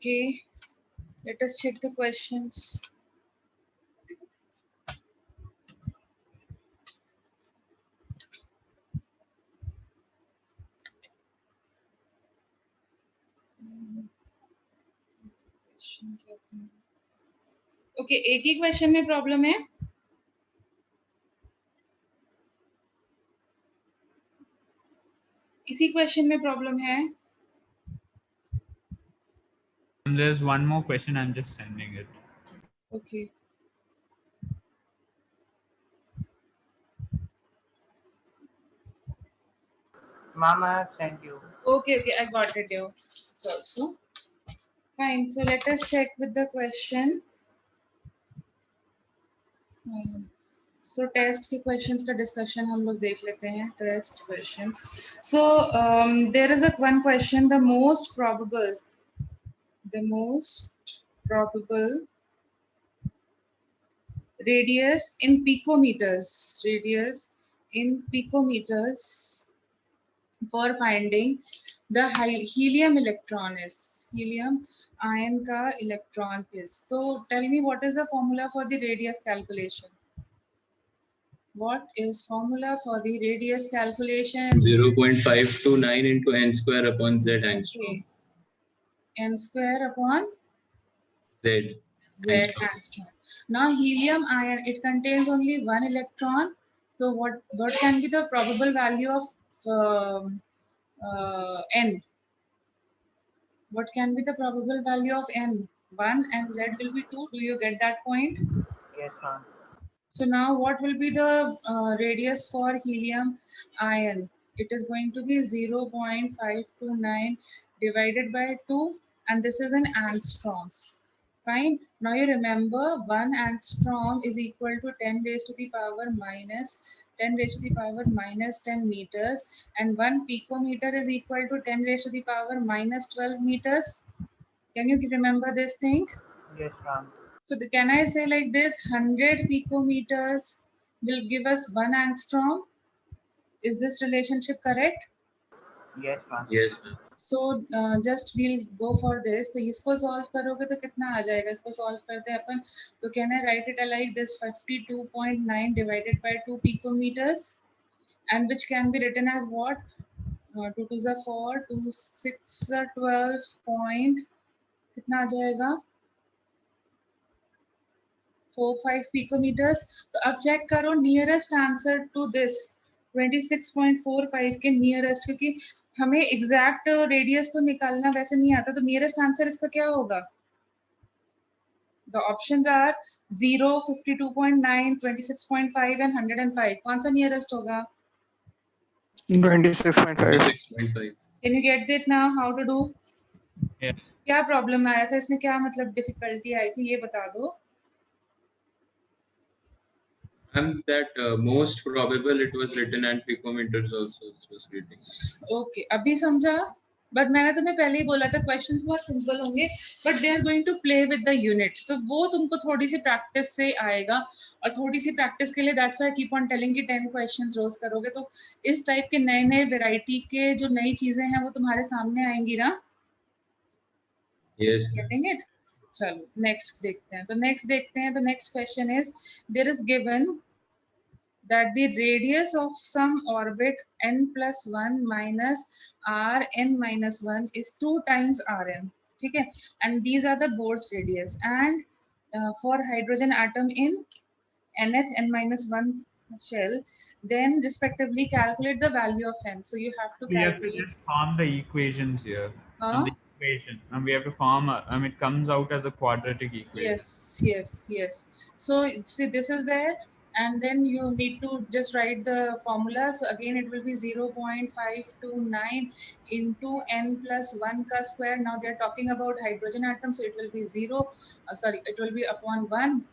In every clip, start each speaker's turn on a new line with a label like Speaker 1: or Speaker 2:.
Speaker 1: Okay, let us check the questions. Okay, एक ही question में problem है. इसी क्वेश्चन में प्रॉब्लम है.
Speaker 2: There's one more question. I'm just sending it.
Speaker 1: Okay.
Speaker 3: Ma'am, I have sent you.
Speaker 1: Okay, I got it. It's also fine. So let us check with the question. So test के questions का discussion हम लोग देख लेते हैं. Test questions. So there is a one question. The most probable radius in picometers. Radius in picometers for finding the helium electron is. Helium ion का electron is. So tell me what is the formula for the radius calculation? What is formula for the radius calculation?
Speaker 4: 0.529 into n square upon z angstrom.
Speaker 1: Okay. N square upon
Speaker 4: Z
Speaker 1: angstrom. Now helium ion, it contains only one electron. So what can be the probable value of n? What can be the probable value of n? 1 and z will be 2. Do you get that point?
Speaker 3: Yes, ma'am.
Speaker 1: So now what will be the radius for helium ion? It is going to be 0.529 divided by 2, and this is in angstroms. Fine. Now you remember 1 angstrom is equal to 10 raised to the power minus 10 meters, and 1 picometer is equal to 10 raised to the power minus 12 meters. Can you remember this thing?
Speaker 3: Yes, ma'am.
Speaker 1: So can I say like this, 100 picometers will give us 1 angstrom? Is this relationship correct?
Speaker 3: Yes, ma'am.
Speaker 4: yes ma'am.
Speaker 1: So just we'll go for this. तो इसको solve करोगे तो कितना आ जाएगा? इसको solve करते हैं अपन. तो can I write it like this, 52.9 divided by 2 picometers, and which can be written as what? 2 2s are 4, 2 6 are 12 point, कितना आ जाएगा? 45 picometers. तो अब चेक करो नियरेस्ट आंसर टू दिस 26.45 के नियरेस्ट, क्योंकि हमें एग्जैक्ट रेडियस तो निकालना वैसे नहीं आता, तो नियरेस्ट आंसर इसका क्या होगा? The options are 0, 52.9, 26.5 and 105. कौन सा नियरेस्ट होगा?
Speaker 5: 26.5.
Speaker 4: 26.5.
Speaker 1: Can you get it now? How to do?
Speaker 2: Yes.
Speaker 1: क्या प्रॉब्लम आया था इसमें? क्या मतलब डिफिकल्टी आई थी, ये बता दो.
Speaker 4: And that most probable it was written and picometers also it was written.
Speaker 1: Okay, अभी समझा. बट मैंने तुम्हें पहले ही बोला था क्वेश्चंस बहुत सिंपल होंगे, but they are going to play with the units. तो वो तुमको थोड़ी सी प्रैक्टिस से आएगा, और थोड़ी सी प्रैक्टिस के लिए that's why keep on telling कि 10 क्वेश्चंस रोज करोगे तो इस टाइप के नए नए वैरायटी के जो नई चीजें हैं वो तुम्हारे सामने आएंगी ना.
Speaker 4: Yes.
Speaker 1: गेटिंग इट? चलो नेक्स्ट देखते हैं. तो next question is, there is given that the radius of some orbit n plus 1 minus r n minus 1 is 2 times rn. ठीक है, and these are the Bohr's radius, and for hydrogen atom in nth n minus 1 shell, then respectively calculate the value of n. So you have to
Speaker 2: We have to
Speaker 1: calculate.
Speaker 2: just form the equations here.
Speaker 1: Huh?
Speaker 2: And the equation. And we have to form it comes out as a quadratic equation.
Speaker 1: Yes. So see, this is there, and then you need to just write the formula. So again it will be 0.529 into n plus 1 ka square. Now they're talking about hydrogen atom, so it will be 0, it will be upon 1.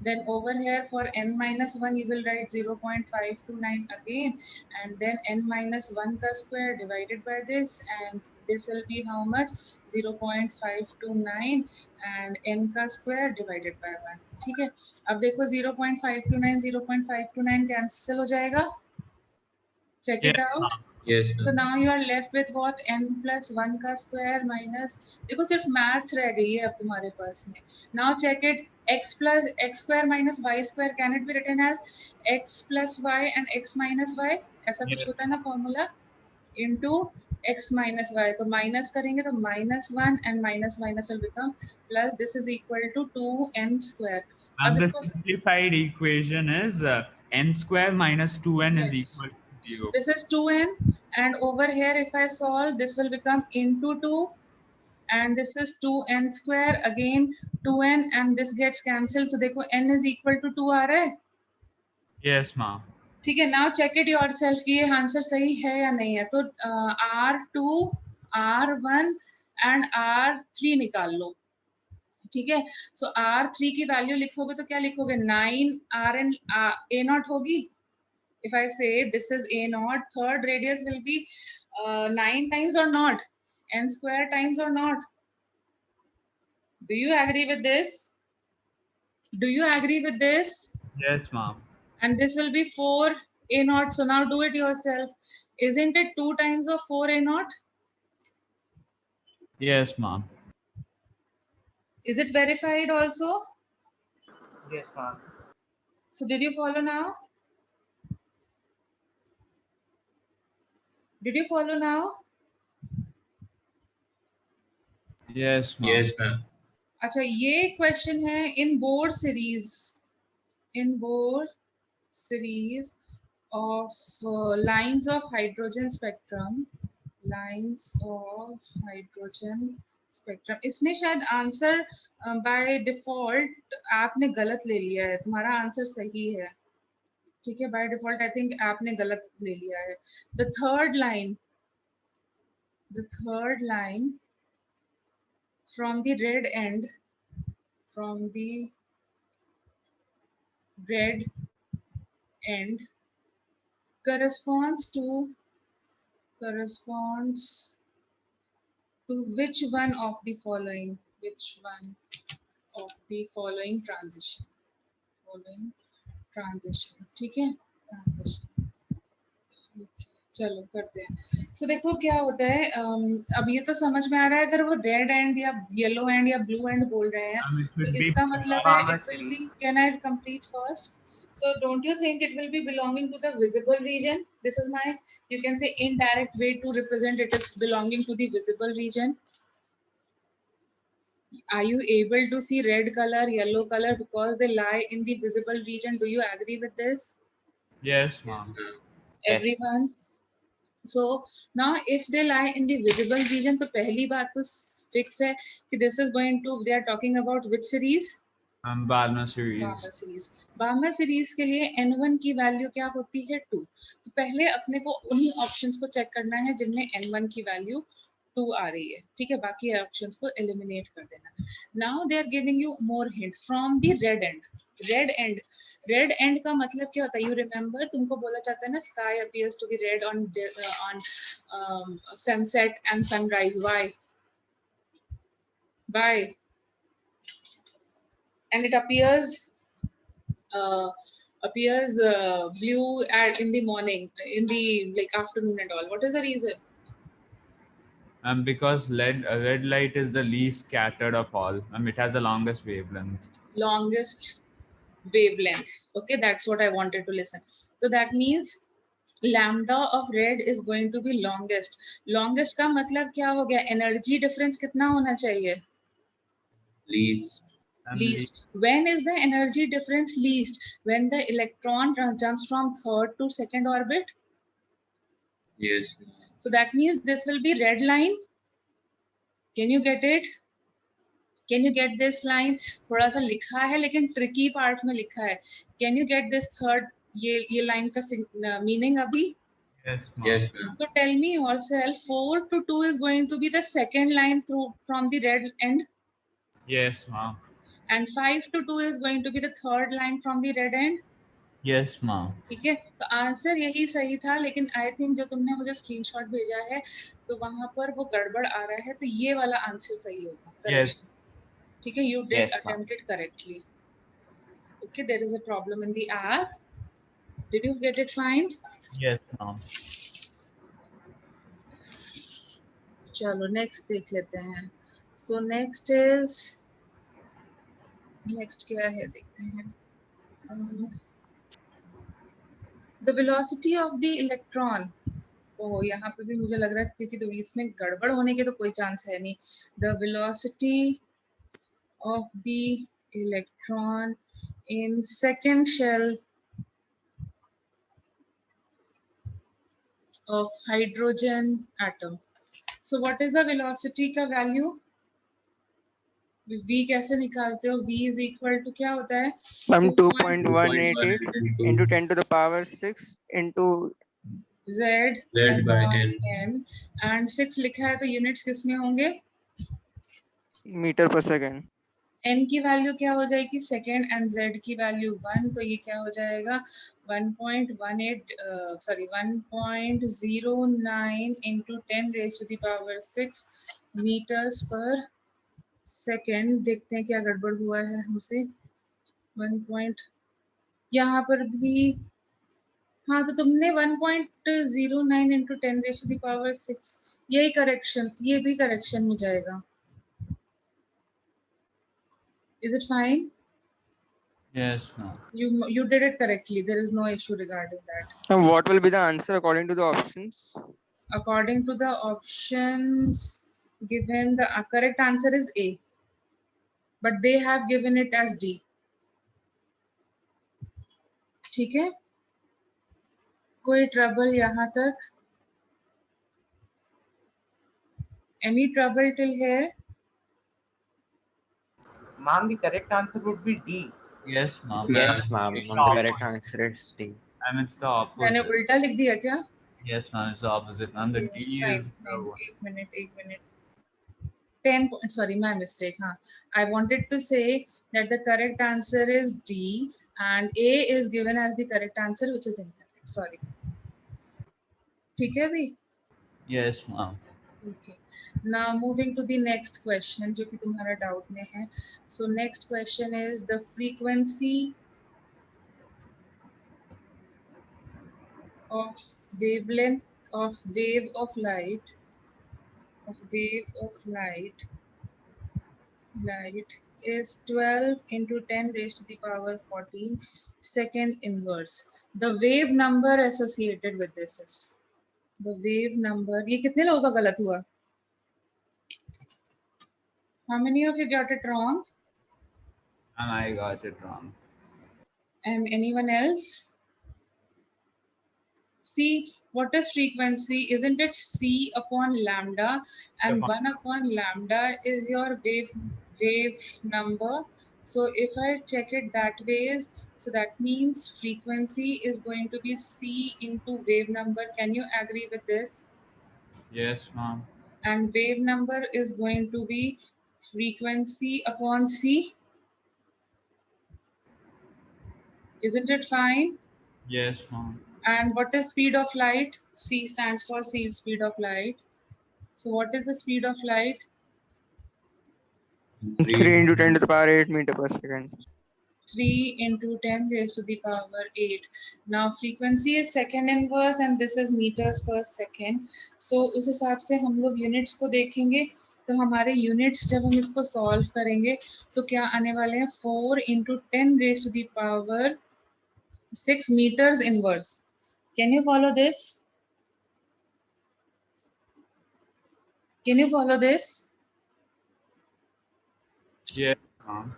Speaker 1: Then over here for n minus 1 you will write 0.529 again, and then n minus 1 ka square divided by this, and this will be how much? 0.529 and n का square divided by 1. ठीक है, अब देखो 0.529 cancel हो जाएगा. Check it
Speaker 2: Yes,
Speaker 1: out.
Speaker 2: ma'am.
Speaker 4: Yes,
Speaker 1: So
Speaker 4: ma'am.
Speaker 1: now you are left with what? n plus 1 का square minus, देखो सिर्फ maths रह गई है अब तुम्हारे पास में. Now check it, x plus x square minus y square, can it be written as x plus y and x minus y? ऐसा कुछ
Speaker 2: Yes.
Speaker 1: होता है ना formula? Into x minus y. तो minus करेंगे तो minus 1 and minus minus will become plus, this is equal to 2n square. अब
Speaker 2: And the
Speaker 1: इसको,
Speaker 2: simplified equation is n square minus 2n is
Speaker 1: yes,
Speaker 2: equal to 0.
Speaker 1: this is 2n, and over here if I solve, this will become into 2, and this is 2n square, again 2n, and this gets cancelled. So देखो n is equal to 2 आ रहा है.
Speaker 2: Yes, ma'am.
Speaker 1: ठीक है. Now check it yourself कि ये answer सही है या नहीं है. तो R2, R1 एंड R3 निकाल लो. ठीक है. सो R3 की वैल्यू लिखोगे तो क्या लिखोगे? 9 R एंड A नॉट होगी. If I say this is A naught, third radius will be 9 times or not? N square times or not? Do you agree with this? Do you agree with this?
Speaker 2: Yes, ma'am.
Speaker 1: And this will be 4 A naught. So now do it yourself. Isn't it 2 times of 4 A naught?
Speaker 2: Yes, ma'am.
Speaker 1: Is it verified also?
Speaker 3: Yes, ma'am.
Speaker 1: So did you follow now? Did you follow now?
Speaker 2: Yes, ma'am.
Speaker 4: Yes, ma'am.
Speaker 1: अच्छा, ये question है इन board series, in board series of lines of hydrogen spectrum, lines of hydrogen spectrum. इसमें शायद answer by default आपने गलत ले लिया है. तुम्हारा आंसर सही है. ठीक है. बाय डिफॉल्ट आई थिंक आपने गलत ले लिया है. The third line from the red end, from the red end corresponds to which one of the following? Which one of the following transition? ठीक है. ट्रांजिशन. चलो करते हैं. सो देखो क्या होता है. अब ये तो समझ में आ रहा है. अगर वो रेड एंड या येलो एंड या ब्लू एंड बोल रहे हैं
Speaker 2: It should
Speaker 1: तो
Speaker 2: be
Speaker 1: इसका मतलब है
Speaker 3: farmer
Speaker 1: it will be,
Speaker 3: series.
Speaker 1: can I complete first? So don't you think it will be belonging to the visible region? This is my, you can say, indirect way to represent it as belonging to the visible region. Are you able to see red color, yellow color because they lie in the visible region? Do you agree with this?
Speaker 2: Yes, ma'am.
Speaker 1: Everyone? So now if they lie in the visible region, तो पहली बात तो fix है कि this is going to, they are talking about which series?
Speaker 2: Balmer series.
Speaker 1: Barmer series. Barmer series के लिए n1 की value क्या होती है? 2. तो पहले अपने को उन्हीं ऑप्शंस को चेक करना है जिनमें n1 की वैल्यू 2 आ रही है. ठीक है. बाकी ऑप्शंस को एलिमिनेट कर देना. Now they are giving you more hint from the red end. Red end का मतलब क्या होता है? यू रिमेम्बर, तुमको बोला जाता है ना, sky appears to be red on sunset and sunrise. Why? And it appears blue in the morning, in the like afternoon and all. What is the reason?
Speaker 2: Because red light is the least scattered of all. It has the longest wavelength.
Speaker 1: Longest wavelength. Okay, that's what I wanted to listen. So that means lambda of red is going to be longest. Longest का मतलब क्या हो गया? Energy difference कितना होना चाहिए?
Speaker 4: Least.
Speaker 1: Least. When is the energy difference least? When the electron jumps from third to second orbit.
Speaker 4: Yes.
Speaker 1: So that means this will be red line. Can you get it? Can you get this line? थोड़ा सा लिखा है लेकिन tricky part में लिखा है. Can you get this third, ये line का meaning अभी?
Speaker 2: Yes, ma'am.
Speaker 4: Yes, ma'am.
Speaker 1: So tell me yourself, 4 to 2 is going to be the second line through from the red end.
Speaker 2: Yes, ma'am.
Speaker 1: And 5 to 2 is going to be the third line from the red end.
Speaker 2: Yes, ma'am.
Speaker 1: ठीक है. तो answer यही सही था, लेकिन I think जो तुमने मुझे स्क्रीनशॉट भेजा है तो वहां पर वो गड़बड़ आ रहा है. तो ये वाला आंसर सही होगा.
Speaker 2: Yes.
Speaker 1: ठीक है. You did
Speaker 2: Yes, ma'am.
Speaker 1: attempt it correctly. Okay, there is a problem in the app. Did you get it fine?
Speaker 2: Yes, ma'am.
Speaker 1: चलो नेक्स्ट देख लेते हैं. सो नेक्स्ट क्या है देखते हैं. The velocity of the electron. ओ यहाँ पे भी मुझे लग रहा है क्योंकि तो इसमें गड़बड़ होने के तो कोई चांस है नहीं. The velocity of the electron in second shell of hydrogen atom. So what is the velocity का value? v कैसे निकालते हो? v is equal to क्या होता है?
Speaker 5: From 2.188 into 10 to the power 6 into
Speaker 1: z
Speaker 4: by
Speaker 1: n and 6 लिखा है तो units किस में होंगे?
Speaker 5: meter per second.
Speaker 1: n की वैल्यू क्या हो जाएगी? सेकेंड एंड z की वैल्यू 1, तो ये क्या हो जाएगा? 1.09 into 10 raised to the power 6 meters per second. देखते हैं क्या गड़बड़ हुआ है हमसे. 1. यहाँ पर भी हाँ, तो तुमने 1.09 into 10 raised to the power 6, यही करेक्शन, ये भी करेक्शन में जाएगा. Is it fine?
Speaker 2: Yes, ma'am.
Speaker 1: You did it correctly. There is no issue regarding that.
Speaker 5: And what will be the answer according to the options?
Speaker 1: According to the options given, the correct answer is A, but they have given it as D. ठीक है? कोई trouble यहाँ तक? Any trouble till here?
Speaker 3: Ma'am, the correct answer would be D.
Speaker 2: Yes, ma'am.
Speaker 6: Yes, ma'am. The correct answer is D.
Speaker 2: And it's the
Speaker 1: मैंने
Speaker 2: opposite.
Speaker 1: उल्टा लिख दिया क्या?
Speaker 2: Yes, ma'am. It's the opposite. And the D
Speaker 1: Fine,
Speaker 2: is the
Speaker 1: fine.
Speaker 2: one.
Speaker 1: एक minute. 10 point, sorry, my mistake. Huh? I wanted to say that the correct answer is D and A is given as the correct answer, which is incorrect. Sorry. ठीक है भी?
Speaker 2: Yes, ma'am.
Speaker 1: Okay. Now moving to the next question, जो कि तुम्हारा doubt में है. So next question is the frequency of wavelength of wave of light is 12 into 10 raised to the power 14 second inverse. The wave number associated with this is the wave number. ये कितने लोगों का गलत हुआ? How many of you got it wrong?
Speaker 2: And I got it wrong.
Speaker 1: And anyone else? See, what is frequency? Isn't it C upon lambda? And 1 upon lambda is your wave number. So if I check it that way, so that means frequency is going to be C into wave number. Can you agree with this?
Speaker 2: Yes, ma'am.
Speaker 1: And wave number is going to be frequency upon C. Isn't it fine?
Speaker 2: Yes, ma'am.
Speaker 1: And what is speed of light? C stands for speed of light. So what is the speed of light?
Speaker 5: 3 into 10 to the power 8 meter per second.
Speaker 1: 3 into 10 raised to the power 8. Now frequency is second inverse and this is meters per second. So उस हिसाब से हम लोग units को देखेंगे. तो हमारे units जब हम इसको solve करेंगे तो क्या आने वाले हैं? 4 into 10 raised to the power 6 meters inverse. Can you follow this? Can you follow this?
Speaker 2: Yes, ma'am.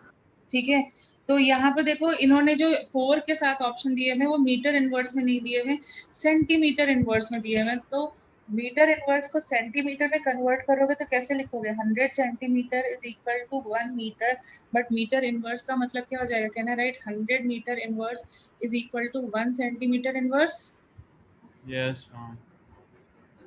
Speaker 1: ठीक है, तो यहाँ पे देखो इन्होंने जो 4 के साथ ऑप्शन दिए हुए वो मीटर इनवर्स में नहीं दिए हुए, सेंटीमीटर इनवर्स में दिए हुए. तो मीटर इनवर्स को सेंटीमीटर में कन्वर्ट करोगे तो कैसे लिखोगे? 100 centimetre is equal to 1 metre. But metre inverse का मतलब क्या हो जाएगा? Can I write 100 metre inverse is equal to 1 centimetre inverse?
Speaker 2: Yes, ma'am.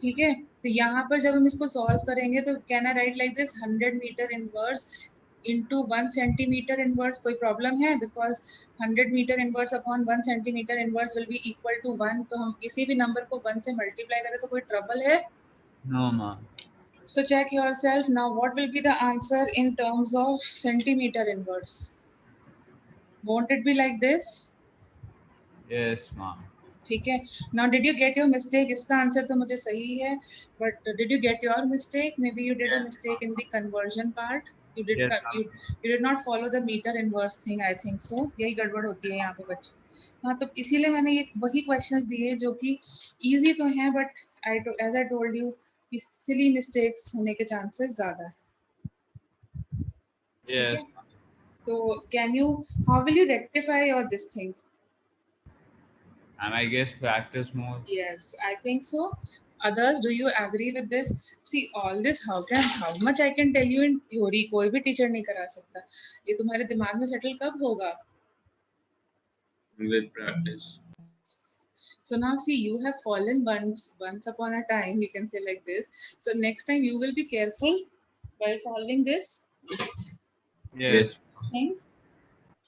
Speaker 1: ठीक है, तो यहाँ पर जब हम इसको सॉल्व करेंगे तो can I write like this 100 metre inverse into 1 centimeter inverse. कोई प्रॉब्लम है? Because 100 metre inverse upon 1 centimetre inverse will be equal to 1. तो हम किसी भी नंबर को 1 से मल्टीप्लाई करें तो कोई ट्रबल है?
Speaker 2: No, ma'am.
Speaker 1: So check yourself now. What will be the answer in terms of centimeter inverse? Won't it be like this?
Speaker 2: Yes, ma'am.
Speaker 1: ठीक है. Now did you get your mistake? इसका answer तो मुझे सही है, but did you get your mistake? Maybe you did a mistake in the conversion part. You did
Speaker 2: Yes,
Speaker 1: you did not follow the meter inverse thing. I think so. यही गड़बड़ होती है यहाँ पे बच्चों. हाँ, तो इसीलिए मैंने ये वही क्वेश्चंस दिए जो कि easy तो हैं, but as I told you, कि silly mistakes होने के chances ज़्यादा है. ठीक
Speaker 2: yes.
Speaker 1: है. So how will you rectify all this thing?
Speaker 2: And I guess practice more.
Speaker 1: Yes, I think so. Others, do you agree with this? See, all this, how much I can tell you in theory, कोई भी teacher नहीं करा सकता. ये तुम्हारे दिमाग में settle कब होगा?
Speaker 4: With practice.
Speaker 1: So now see, you have fallen once upon a time, you can say like this. So next time you will be careful while solving this
Speaker 2: Yes.
Speaker 1: thing.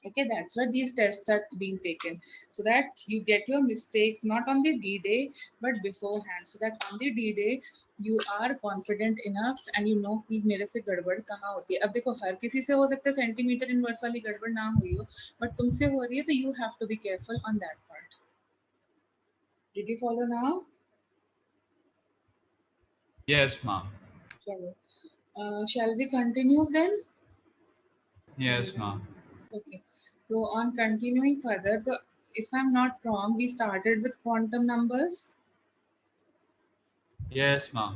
Speaker 1: Okay, that's why these tests are being taken, so that you get your mistakes not on the D-Day but beforehand, so that on the D-Day you are confident enough and you know कि मेरे से गड़बड़ कहाँ होती है. अब देखो, हर किसी से हो सकता है सेंटीमीटर इनवर्स वाली गड़बड़ ना हुई हो, but तुमसे हो रही है तो you have to be careful on that part. Did you follow now?
Speaker 2: Yes, ma'am.
Speaker 1: चलो, shall we continue then?
Speaker 2: Yes, ma'am.
Speaker 1: Okay, so on continuing further, so if I'm not wrong, we started with quantum numbers.
Speaker 2: Yes, ma'am.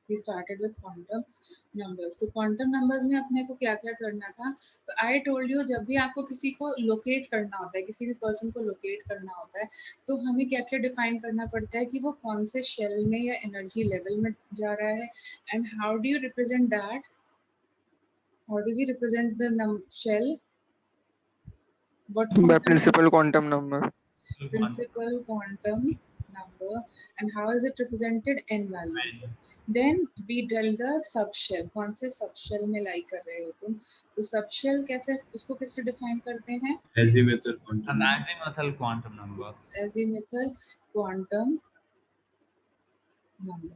Speaker 1: We started with quantum numbers. So quantum numbers में अपने को क्या क्या करना था? तो I told you, जब भी आपको किसी को locate करना होता है, किसी भी person को locate करना होता है, तो हमें क्या क्या define करना पड़ता है कि वो कौन से shell में या energy level में जा रहा है, and how do you represent that? How do we represent the shell? What
Speaker 5: By principal quantum number.
Speaker 1: Principal quantum number, and how is it represented? N values. Then we drill the subshell. कौन से subshell में lie कर रहे हो तुम? तो subshell कैसे, उसको कैसे define करते हैं?
Speaker 4: Azimuthal quantum.
Speaker 2: An azimuthal quantum number.
Speaker 1: Azimuthal quantum number.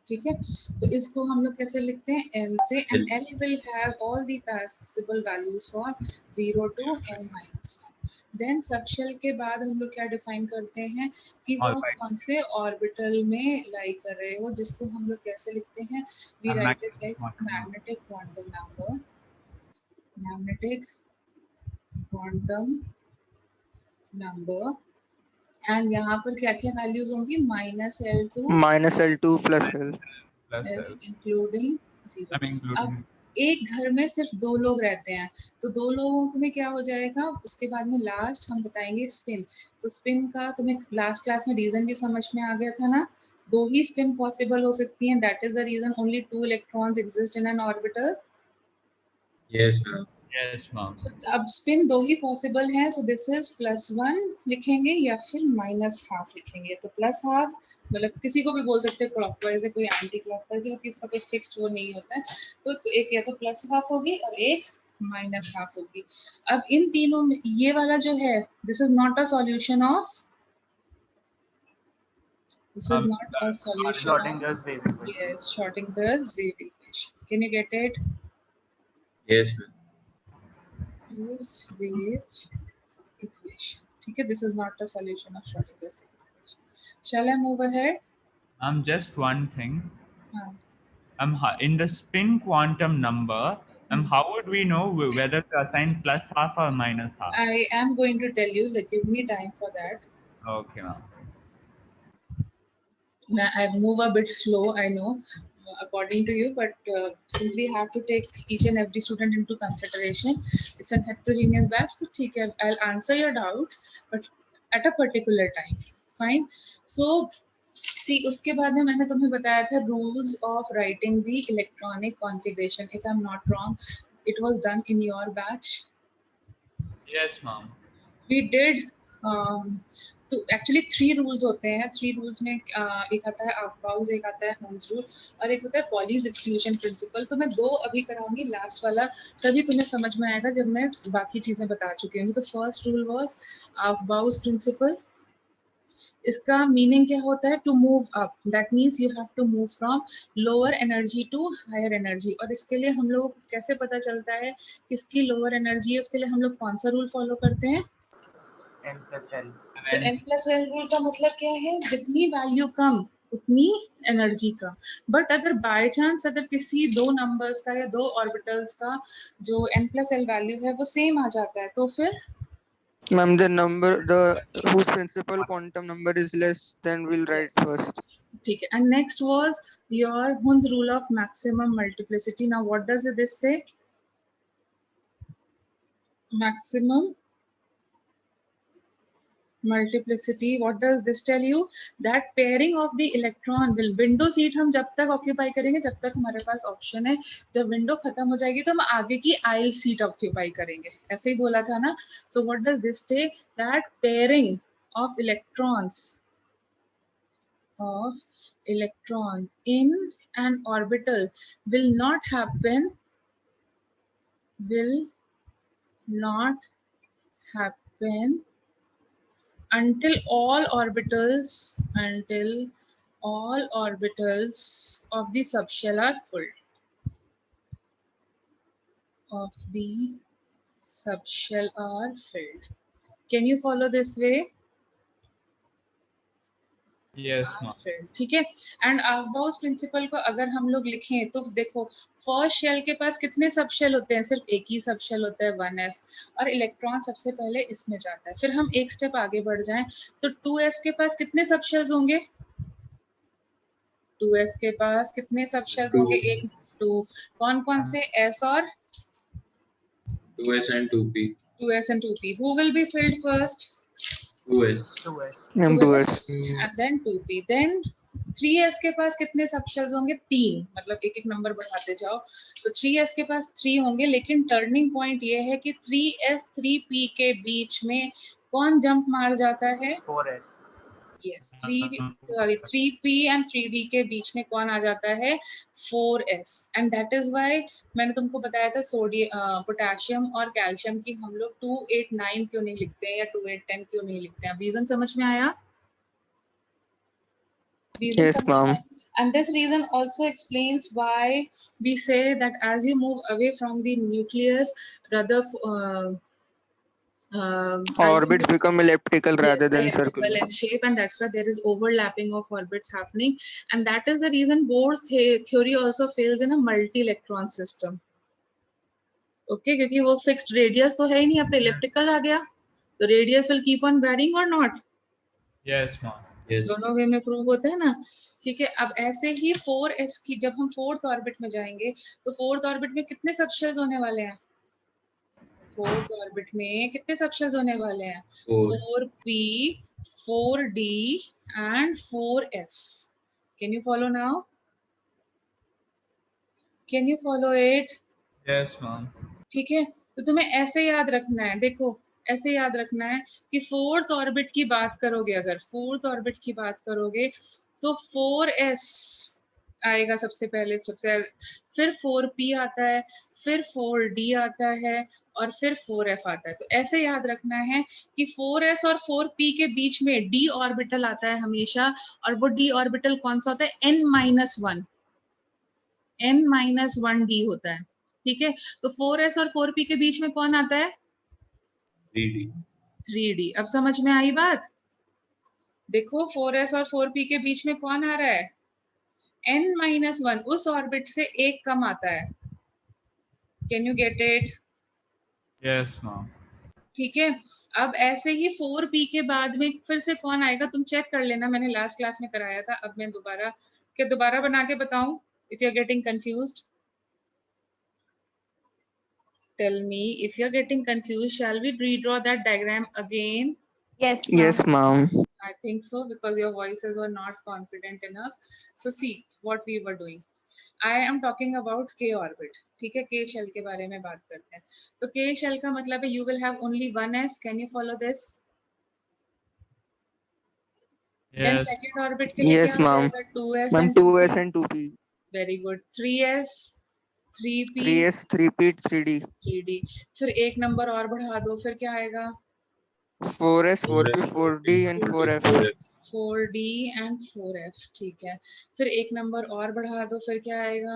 Speaker 1: ठीक है, तो इसको हम लोग कैसे लिखते हैं? N से, and N will have all the possible values for 0 to N minus 1. Then subshell के बाद हम लोग क्या define करते हैं कि वो कौन से orbital में lie कर रहे हो, जिसको हम लोग कैसे लिखते हैं? We write it like magnetic quantum number. Magnetic quantum number. And यहाँ पर क्या क्या values होंगी? minus L2
Speaker 5: plus L.
Speaker 2: Plus
Speaker 1: L,
Speaker 2: L.
Speaker 1: including 0.
Speaker 2: I mean,
Speaker 1: अब
Speaker 2: including.
Speaker 1: एक घर में सिर्फ 2 लोग रहते हैं, तो 2 लोगों में क्या हो जाएगा? उसके बाद में लास्ट हम बताएंगे स्पिन. तो स्पिन का तुम्हें लास्ट क्लास में रीजन भी समझ में आ गया था ना? 2 ही स्पिन पॉसिबल हो सकती हैं. That is the reason only 2 electrons exist in an orbital.
Speaker 4: Yes, ma'am.
Speaker 2: Yes, ma'am.
Speaker 1: So, अब स्पिन 2 ही पॉसिबल है. सो दिस इज +1 लिखेंगे या फिर -½ लिखेंगे. तो +½ मतलब किसी को भी बोल सकते हैं क्लॉकवाइज है, कोई एंटी क्लॉकवाइज है, किसका कोई फिक्स्ड वो नहीं होता है. तो एक या तो +½ होगी और एक -½ होगी. अब इन तीनों में ये वाला जो है, this is not a solution of, this is not a solution of yes, Schrödinger's wave equation. Can you get it?
Speaker 4: Yes, ma'am.
Speaker 1: Is wave equation. Okay, this is not a solution of Schrödinger's wave equation. Shall I move ahead?
Speaker 2: Just one thing.
Speaker 1: हाँ.
Speaker 2: In the spin quantum number, how would we know whether to assign +½ or -½
Speaker 1: I am going to tell you. Like, give me time for that.
Speaker 2: Okay, ma'am.
Speaker 1: I move a bit slow, I know, according to you, but since we have to take each and every student into consideration, it's a heterogeneous batch, so ठीक है, I'll answer your doubts, but at a particular time. Fine. So see, उसके बाद में मैंने तुम्हें बताया था rules of writing the electronic configuration. If I'm not wrong, it was done in your batch.
Speaker 2: Yes, ma'am.
Speaker 1: We did तो actually 3 rules होते हैं. 3 रूल्स में एक आता है Aufbau's, एक आता है Holmes रूल और एक होता है Pauli's exclusion principle. तो मैं 2 अभी कराऊंगी, लास्ट वाला तभी तुम्हें समझ में आएगा जब मैं बाकी चीजें बता चुकी हूँ. तो first rule was Aufbau's principle. इसका मीनिंग क्या होता है? To move up. That means you have to move from lower energy to higher energy. और इसके लिए हम लोग कैसे पता चलता है किसकी लोअर एनर्जी है? उसके लिए हम लोग कौन सा रूल फॉलो करते हैं?
Speaker 3: n plus l.
Speaker 1: तो n प्लस एल रूल का मतलब क्या है, जितनी वैल्यू कम उतनी एनर्जी का। बट अगर बाय चांस अगर किसी दो नंबर्स का या दो ऑर्बिटल्स का जो n प्लस एल वैल्यू है वो सेम आ जाता है, तो फिर
Speaker 5: Ma'am, the whose principal quantum number is less, then we'll write
Speaker 1: yes.
Speaker 5: first.
Speaker 1: ठीक है, and next was your Hund's rule of maximum multiplicity. Now what does this say? Maximum multiplicity, what does this tell you? That pairing of the electron will, window seat हम जब तक occupy करेंगे जब तक हमारे पास option है, जब window खत्म हो जाएगी तो हम आगे की आइल सीट ऑक्यूपाई करेंगे, ऐसे ही बोला था ना। सो व्हाट डज दिस से? That pairing of electrons in an orbital will not happen until all orbitals of the subshell are full. Can you follow this way?
Speaker 2: Yes, ma'am.
Speaker 1: ठीक है। And about principal को अगर हम लोग लिखें तो देखो, फर्स्ट शेल के पास कितने सबशेल होते हैं? सिर्फ एक ही सबशेल होता है 1s, और इलेक्ट्रॉन सबसे पहले इसमें जाता है। फिर हम एक स्टेप आगे बढ़ जाएं तो 2s के पास कितने सबशेल्स होंगे? 2s के पास कितने सबशेल्स होंगे? एक 2। कौन कौन से? s और
Speaker 4: 2s and 2p.
Speaker 1: 2s and 2p. Who will be filled first?
Speaker 4: 2s.
Speaker 3: 2s.
Speaker 5: Ma'am, 2s.
Speaker 1: and then 2p. then 3s के पास कितने सबशेल्स होंगे? 3। मतलब एक एक नंबर बढ़ाते जाओ। तो 3s के पास 3 होंगे, लेकिन टर्निंग पॉइंट ये है कि 3s 3p के बीच में कौन जंप मार जाता है?
Speaker 3: 4s.
Speaker 1: Yes, 3p and 3d के बीच में कौन आ जाता है? 4s। And that is why मैंने तुमको बताया था सोडियम पोटेशियम और कैल्शियम की हम लोग 2 8 9 क्यों नहीं लिखते हैं या 2 8 10 क्यों नहीं लिखते हैं? रीजन समझ में आया?
Speaker 5: Yes, ma'am.
Speaker 1: And this reason also explains why we say that as you move away from the nucleus, rather
Speaker 5: Orbits become elliptical rather than
Speaker 1: elliptical
Speaker 5: circular.
Speaker 1: in shape, and that's why there is overlapping of orbits happening, and that is the reason Bohr's theory also fails in a multi-electron system. Okay, क्योंकि वो fixed radius तो है ही नहीं, अब तो elliptical आ गया, तो radius will keep on varying or not?
Speaker 2: Yes, ma'am.
Speaker 4: Yes.
Speaker 1: दोनों वे में प्रूव होता है ना। ठीक है, अब ऐसे ही 4s की जब हम फोर्थ ऑर्बिट में जाएंगे तो फोर्थ ऑर्बिट में कितने सबशेल्स होने वाले हैं? फोर्थ ऑर्बिट में कितने सबशेल्स होने वाले हैं? 4p 4d and 4f. Can you follow now? Can you follow it?
Speaker 2: Yes, ma'am.
Speaker 1: ठीक है, तो तुम्हें ऐसे याद रखना है, देखो ऐसे याद रखना है कि फोर्थ ऑर्बिट की बात करोगे, अगर फोर्थ ऑर्बिट की बात करोगे तो 4s आएगा सबसे पहले, फिर 4p आता है, फिर 4d आता है, और फिर 4f आता है। तो ऐसे याद रखना है कि 4s और 4p के बीच में d ऑर्बिटल आता है हमेशा, और वो d ऑर्बिटल कौन सा होता है? n-1d होता है। ठीक है, तो 4s और 4p के बीच में कौन आता है? 3d। अब समझ में आई बात? देखो 4s और 4p के बीच में कौन आ रहा है? n-1, उस ऑर्बिट से एक कम आता है। Can you get it?
Speaker 2: Yes, ma'am.
Speaker 1: ठीक है, अब ऐसे ही 4p के बाद में फिर से कौन आएगा? तुम चेक कर लेना, मैंने लास्ट क्लास में कराया था। अब मैं दोबारा बना के बताऊं? If you are getting confused, tell me. If you're getting confused, shall we redraw that diagram again?
Speaker 7: Yes, ma'am.
Speaker 5: Yes, ma'am.
Speaker 1: I think so, because your voices were not confident enough. So see what we were doing. I am talking about k orbit. ठीक है, k shell के बारे में बात करते हैं। तो k shell का मतलब है you will have only one s. Can you follow this? Then
Speaker 2: Yes.
Speaker 1: second orbit के लिए
Speaker 5: Yes,
Speaker 1: क्या हो
Speaker 5: ma'am.
Speaker 1: जाएगा? 2s
Speaker 5: Ma'am,
Speaker 1: and
Speaker 5: 2s and 2p.
Speaker 1: Very good. 3s 3p
Speaker 5: 3s, 3p, 3d.
Speaker 1: 3d। फिर एक नंबर और बढ़ा दो, फिर क्या आएगा?
Speaker 5: 4s, 4p, 4d and 4f.
Speaker 1: 4d and 4f। ठीक है, फिर एक नंबर और बढ़ा दो, फिर क्या आएगा?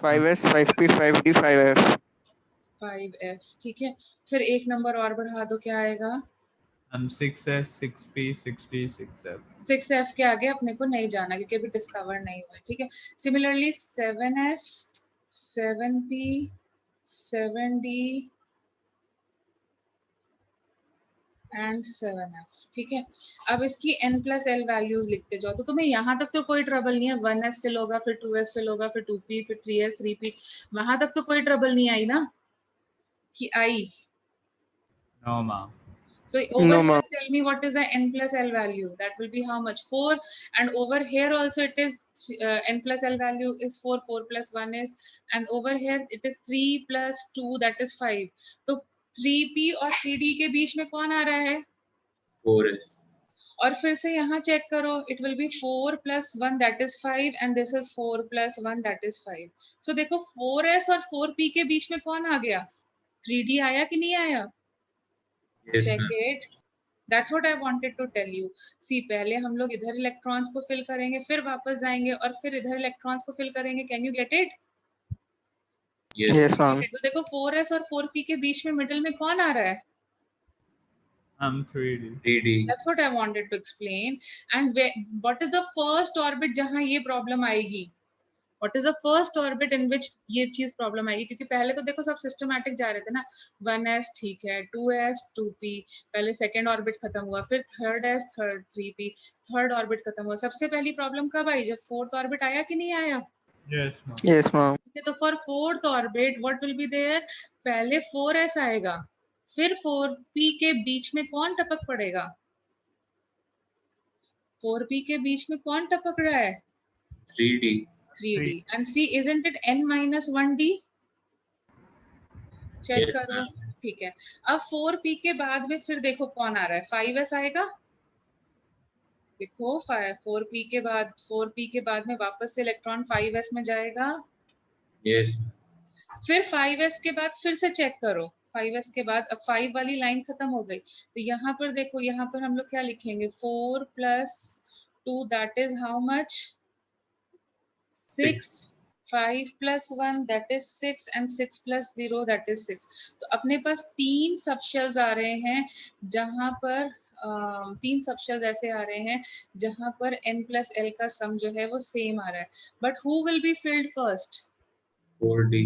Speaker 5: 5s, 5p, 5d, 5f.
Speaker 1: 5f, ठीक है। फिर एक नंबर और बढ़ा दो, क्या आएगा?
Speaker 2: 6s, 6p, 6d, 6f.
Speaker 1: 6f के आगे अपने को नहीं जाना क्योंकि अभी डिस्कवर नहीं हुआ, ठीक है। Similarly 7s, 7p, 7d and 7f, ठीक है। अब इसकी n+l वैल्यूज लिखते जाओ। तो तुम्हें यहाँ तक तो कोई ट्रबल नहीं है, 1s फिल होगा, फिर 2s फिल होगा, फिर 2p, फिर 3s, 3p, वहां तक तो कोई ट्रबल नहीं आई ना, कि आई?
Speaker 2: No, ma'am.
Speaker 1: So over
Speaker 5: No,
Speaker 1: here,
Speaker 5: ma'am.
Speaker 1: tell me what is the n+l value? That will be how much? 4. And over here also it is n+l value is 4. 4 plus 1 is, and over here it is 3 plus 2, that is 5. तो 3p और 3d के बीच में कौन आ रहा है?
Speaker 4: 4s.
Speaker 1: और फिर से यहाँ चेक करो, it will be 4 plus 1, that is 5, and this is 4 plus 1, that is 5. So देखो 4s और 4p के बीच में कौन आ गया? 3d आया कि नहीं आया?
Speaker 4: Yes,
Speaker 1: Check
Speaker 4: ma'am.
Speaker 1: it. That's what I wanted to tell you. See, पहले हम लोग इधर इलेक्ट्रॉन्स को फिल करेंगे, फिर वापस जाएंगे और फिर इधर इलेक्ट्रॉन्स को फिल करेंगे. Can you get it?
Speaker 4: Yes.
Speaker 5: Yes, ma'am.
Speaker 1: तो देखो 4s और 4p के बीच में मिडिल में कौन आ रहा है?
Speaker 2: 3d.
Speaker 4: 3d.
Speaker 1: That's what I wanted to explain. And what is the first orbit जहाँ ये प्रॉब्लम आएगी? What is the first orbit in which ये चीज प्रॉब्लम आएगी? क्योंकि पहले तो देखो सब सिस्टमैटिक जा रहे थे ना, 1s ठीक है, 2s 2p, पहले सेकेंड ऑर्बिट खत्म हुआ, फिर third s third 3p, third orbit खत्म हुआ. सबसे पहली प्रॉब्लम कब आई? जब फोर्थ ऑर्बिट आया कि नहीं आया?
Speaker 2: Yes, ma'am.
Speaker 5: Yes, ma'am.
Speaker 1: तो for fourth orbit what will be there? पहले 4s आएगा, फिर 4p के बीच में कौन टपक पड़ेगा? 4p के बीच में कौन टपक रहा है?
Speaker 4: 3d.
Speaker 1: 3d. And see, isn't it n-1d? Check
Speaker 4: Yes,
Speaker 1: करो,
Speaker 4: ma'am.
Speaker 1: ठीक है. अब 4p के बाद में फिर देखो कौन आ रहा है? 5s आएगा. देखो 4p के बाद में वापस से इलेक्ट्रॉन 5s में जाएगा.
Speaker 4: Yes.
Speaker 1: फिर 5s के बाद फिर से चेक करो, 5s के बाद अब 5 वाली लाइन खत्म हो गई. तो यहाँ पर देखो, यहाँ पर हम लोग क्या लिखेंगे? 4 plus 2, that is how much? 6. 5 plus 1, that is 6, and 6 plus 0, that is 6. तो अपने पास 3 सबशेल्स आ रहे हैं जहां पर 3 सबशेल्स ऐसे आ रहे हैं जहां पर n+l का सम जो है वो सेम आ रहा है. But who will be filled first?
Speaker 4: 4d.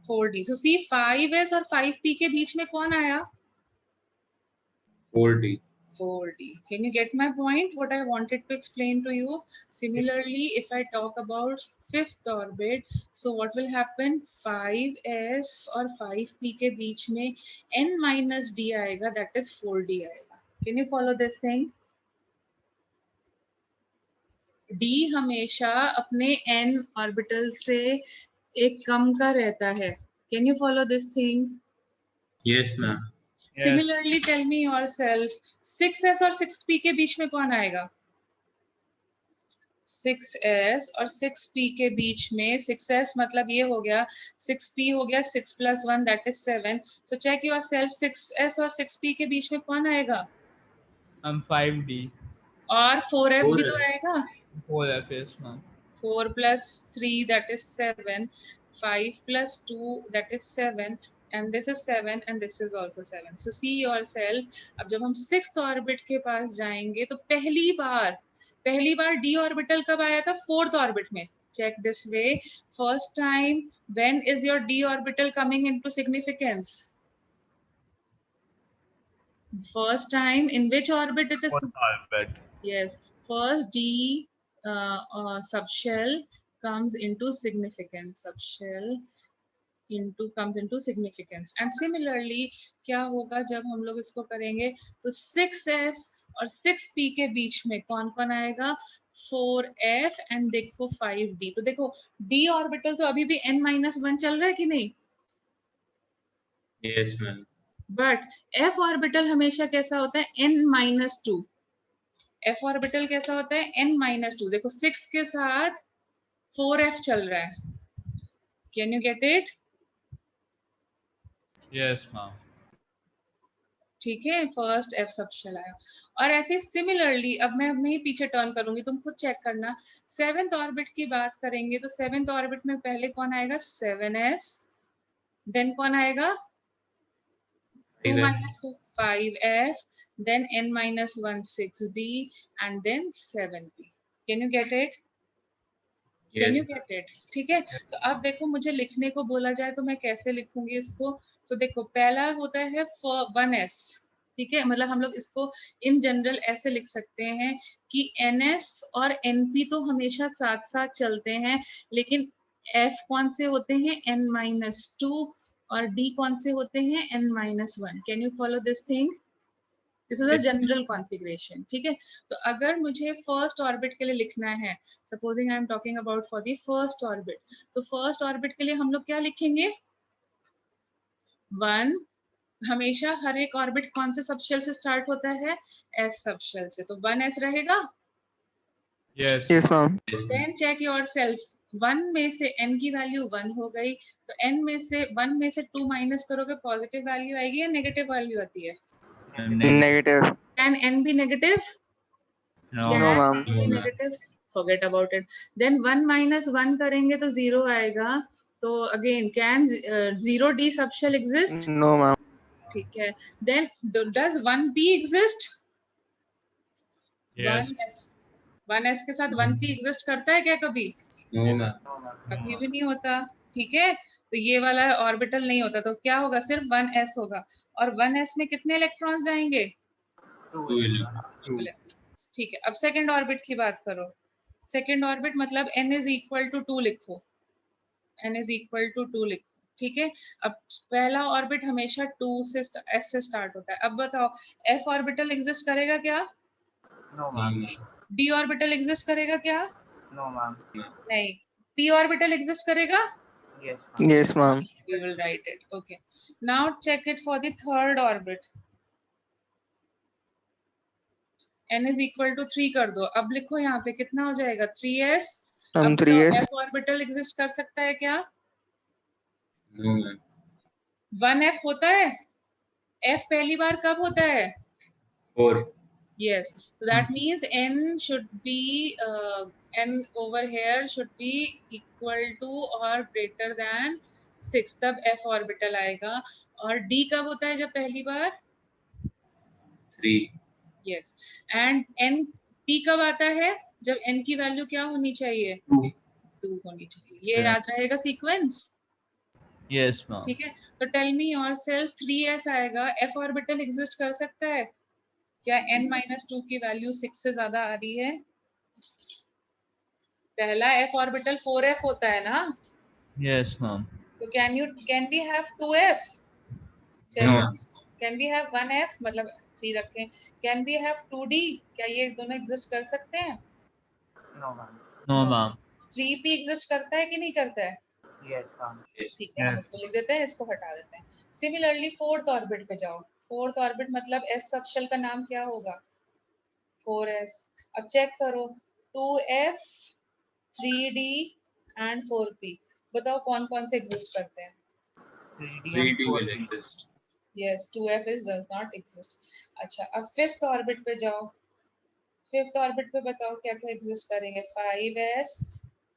Speaker 1: 4d. So see, 5s और 5p के बीच में कौन आया?
Speaker 4: 4d.
Speaker 1: 4d. Can you get my point? What I wanted to explain to you. Similarly, if I talk about fifth orbit, so what will happen? 5s और 5p के बीच में n-d आएगा, that is 4d आएगा. Can you follow this thing? d हमेशा अपने n orbital से एक कम का रहता है. Can you follow this thing?
Speaker 4: Yes, ma'am.
Speaker 2: Yes.
Speaker 1: Similarly, tell me yourself, 6s और 6p के बीच में कौन आएगा? 6s और 6p के बीच में, 6s मतलब ये हो गया, 6p हो गया 6 plus 1, that is 7. So check yourself, 6s और 6p के बीच में कौन आएगा?
Speaker 2: 5d.
Speaker 1: और 4f भी
Speaker 4: 4f.
Speaker 1: तो आएगा.
Speaker 2: 4f, yes, ma'am.
Speaker 1: 4 plus 3, that is 7. 5 plus 2, that is 7. And this is 7 and this is also 7. So see yourself, अब जब हम 6th ऑर्बिट के पास जाएंगे तो पहली बार d ऑर्बिटल कब आया था? 4th ऑर्बिट में. Check this way. First time, when is your d orbital coming into significance? First time, in which orbit it is?
Speaker 2: Fourth orbit.
Speaker 1: Yes, first d subshell comes into significance. Comes into significance. And similarly, क्या होगा जब हम लोग इसको करेंगे? तो 6s और 6p के बीच में कौन कौन आएगा? 4f and देखो 5d. तो देखो d ऑर्बिटल तो अभी भी n-1 चल रहा है कि नहीं?
Speaker 4: Yes, ma'am.
Speaker 1: But f orbital हमेशा कैसा होता है? n-2. f ऑर्बिटल कैसा होता है? n-2. देखो 6 के साथ 4f चल रहा है. Can you get it?
Speaker 2: Yes, ma'am.
Speaker 1: ठीक है, फर्स्ट f सबशेल आया. और ऐसे सिमिलरली, अब मैं नहीं पीछे टर्न करूंगी, तुम खुद चेक करना. 7th ऑर्बिट की बात करेंगे तो 7th ऑर्बिट में पहले कौन आएगा? 7s. देन कौन आएगा? 2
Speaker 4: 5F.
Speaker 1: minus 2 5f, then n minus 1 6d, and then 7p. Can you get it? Can
Speaker 4: Yes.
Speaker 1: you get it? ठीक है, तो अब देखो मुझे लिखने को बोला जाए तो मैं कैसे लिखूंगी इसको। तो देखो पहला होता है 1s, ठीक है, मतलब हम लोग इसको इन जनरल ऐसे लिख सकते हैं कि ns और np तो हमेशा साथ साथ चलते हैं, लेकिन f कौन से होते हैं, n-2, और d कौन से होते हैं, n-1। Can you follow this thing? This is a general configuration, ठीक है। तो अगर मुझे फर्स्ट ऑर्बिट के लिए लिखना है, supposing I am talking about for the first orbit, तो फर्स्ट ऑर्बिट के लिए हम लोग क्या लिखेंगे, 1। हमेशा हर एक ऑर्बिट कौन से सबशेल से स्टार्ट होता है, s सबशेल से, तो 1s रहेगा।
Speaker 2: Yes.
Speaker 5: Yes, ma'am.
Speaker 1: Then check yourself, 1 में से n की वैल्यू 1 हो गई, तो n में से 1 में से 2 माइनस करोगे, पॉजिटिव वैल्यू आएगी या नेगेटिव वैल्यू आती है?
Speaker 5: Negative.
Speaker 1: Can n be negative?
Speaker 2: No.
Speaker 5: No, ma'am.
Speaker 1: Can n be negative? Forget about it. Then 1 minus 1 करेंगे तो 0 आएगा। तो again, can 0d subshell exist?
Speaker 5: No, ma'am.
Speaker 1: ठीक है। Then does 1p exist?
Speaker 2: Yes.
Speaker 1: 1s के साथ 1p exist करता है क्या कभी?
Speaker 4: No, ma'am.
Speaker 1: कभी भी नहीं होता, ठीक है। तो ये वाला ऑर्बिटल नहीं होता, तो क्या होगा, सिर्फ 1s होगा। और 1s में कितने इलेक्ट्रॉन्स आएंगे?
Speaker 4: 2 electrons.
Speaker 1: ठीक है। अब सेकंड ऑर्बिट की बात करो। सेकंड ऑर्बिट मतलब n इज इक्वल टू 2 लिखो, n इज इक्वल टू 2 लिखो, ठीक है। अब पहला ऑर्बिट हमेशा 2 से s से स्टार्ट होता है। अब बताओ f ऑर्बिटल एग्जिस्ट करेगा क्या?
Speaker 3: No, ma'am.
Speaker 1: d orbital exist करेगा क्या?
Speaker 3: No, ma'am.
Speaker 1: नहीं। p ऑर्बिटल एग्जिस्ट करेगा?
Speaker 3: Yes, ma'am.
Speaker 5: Yes, ma'am.
Speaker 1: We will write it. Okay. Now check it for the third orbit. n is equal to 3 कर दो। अब लिखो यहाँ पे कितना हो जाएगा, 3s।
Speaker 5: हम
Speaker 1: अब
Speaker 5: 3s।
Speaker 1: f ऑर्बिटल एग्जिस्ट कर सकता है क्या?
Speaker 4: No, ma'am.
Speaker 1: 1f होता है। f पहली बार कब होता है?
Speaker 4: 4.
Speaker 1: Yes. So that means n should be n over here should be equal to or greater than 6, तब f ऑर्बिटल आएगा। और d कब होता है जब पहली बार?
Speaker 4: 3.
Speaker 1: यस। एंड n p कब आता है जब n की वैल्यू क्या होनी चाहिए, 2 होनी चाहिए। ये
Speaker 2: Yeah.
Speaker 1: याद रहेगा सीक्वेंस,
Speaker 2: Yes, ma'am.
Speaker 1: ठीक है। तो टेल मी योरसेल्फ, 3s आएगा, f ऑर्बिटल एग्जिस्ट कर सकता है क्या? n-2 की वैल्यू 6 से ज्यादा आ रही है। पहला f ऑर्बिटल 4f होता है ना,
Speaker 2: Yes, ma'am.
Speaker 1: तो can we have 2f?
Speaker 2: No.
Speaker 1: Can we have 1f, मतलब 3 रखें। Can we have 2d? क्या ये दोनों एग्जिस्ट कर सकते हैं?
Speaker 3: No, ma'am.
Speaker 2: No, ma'am.
Speaker 1: 3p exist करता है कि नहीं करता है?
Speaker 3: Yes, ma'am.
Speaker 4: Yes.
Speaker 1: ठीक है, हम
Speaker 2: Yes.
Speaker 1: इसको लिख देते हैं, इसको हटा देते हैं। सिमिलरली फोर्थ ऑर्बिट पे जाओ। फोर्थ ऑर्बिट मतलब s सबशेल का नाम क्या होगा, 4s। अब चेक करो, 2f, 3d एंड 4p, बताओ कौन कौन से एग्जिस्ट करते हैं?
Speaker 3: 3D
Speaker 4: 3D
Speaker 3: and
Speaker 4: will
Speaker 3: 4D.
Speaker 4: exist.
Speaker 1: Yes, 2f is does not exist. अच्छा, अब फिफ्थ ऑर्बिट पे जाओ। फिफ्थ ऑर्बिट पे बताओ क्या क्या एग्जिस्ट करेंगे, 5s,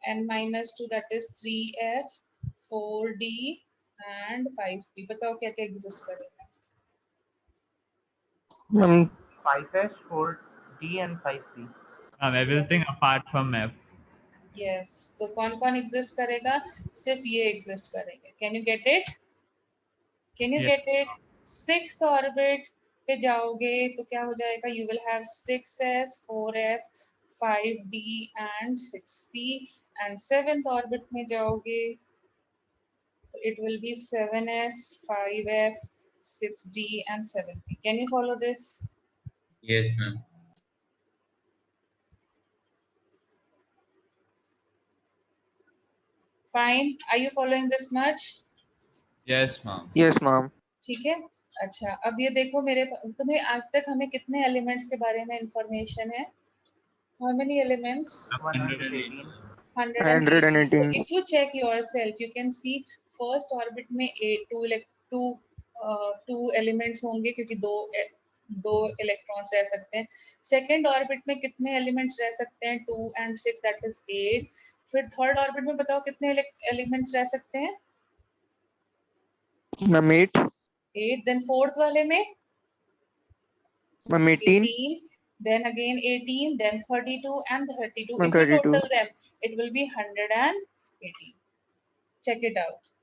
Speaker 1: n-2 that is 3f, 4d and 5p, बताओ क्या क्या एग्जिस्ट करेगा?
Speaker 5: हम
Speaker 3: 5S, 4D and 5P.
Speaker 2: Everything
Speaker 1: Yes.
Speaker 2: apart from F.
Speaker 1: Yes, तो कौन कौन एग्जिस्ट करेगा, सिर्फ ये एग्जिस्ट करेंगे। Can you get it? Can you
Speaker 2: Yes.
Speaker 1: Get it? Sixth orbit पे जाओगे तो क्या हो जाएगा, you will have 6s, 4f, 5d and 6p। And seventh orbit में जाओगे तो it will be 7s, 5f, 6d and 7p। Can you follow this?
Speaker 4: Yes, ma'am.
Speaker 1: Fine, are you following this much?
Speaker 2: Yes, ma'am.
Speaker 5: yes, ma'am.
Speaker 1: ठीक है। अच्छा, अब ये देखो, मेरे तुम्हें आज तक हमें कितने एलिमेंट्स के बारे में इंफॉर्मेशन है? How many elements?
Speaker 3: 118.
Speaker 1: 118. So if you check yourself, you can see first orbit में two elements होंगे क्योंकि दो इलेक्ट्रॉन्स रह सकते हैं। सेकेंड ऑर्बिट में कितने एलिमेंट्स रह सकते हैं, 2 and 6 दैट इज 8। फिर थर्ड ऑर्बिट में बताओ कितने एलिमेंट्स रह सकते हैं?
Speaker 5: Ma'am, 8.
Speaker 1: 8, then fourth वाले में
Speaker 5: Ma'am, 18.
Speaker 1: 18, then again 18, then 32 and 32.
Speaker 5: Ma'am,
Speaker 1: If you
Speaker 5: 32.
Speaker 1: total them, it will be 118. Check it out.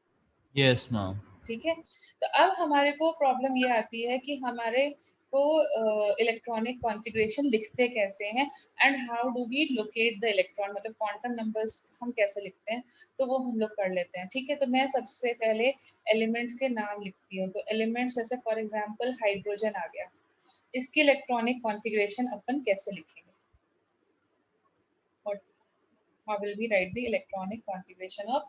Speaker 2: Yes, ma'am.
Speaker 1: ठीक है, तो अब हमारे को प्रॉब्लम ये आती है कि हमारे को इलेक्ट्रॉनिक कॉन्फ़िगरेशन लिखते कैसे हैं and how do we locate the electron, मतलब क्वांटम नंबर्स हम कैसे लिखते हैं, तो वो हम लोग कर लेते हैं। ठीक है, तो मैं सबसे पहले एलिमेंट्स के नाम लिखती हूँ। तो एलिमेंट्स जैसे फॉर एग्जांपल हाइड्रोजन आ गया, इसकी इलेक्ट्रॉनिक कॉन्फ़िगरेशन अपन कैसे लिखेंगे, और how will we write the electronic configuration of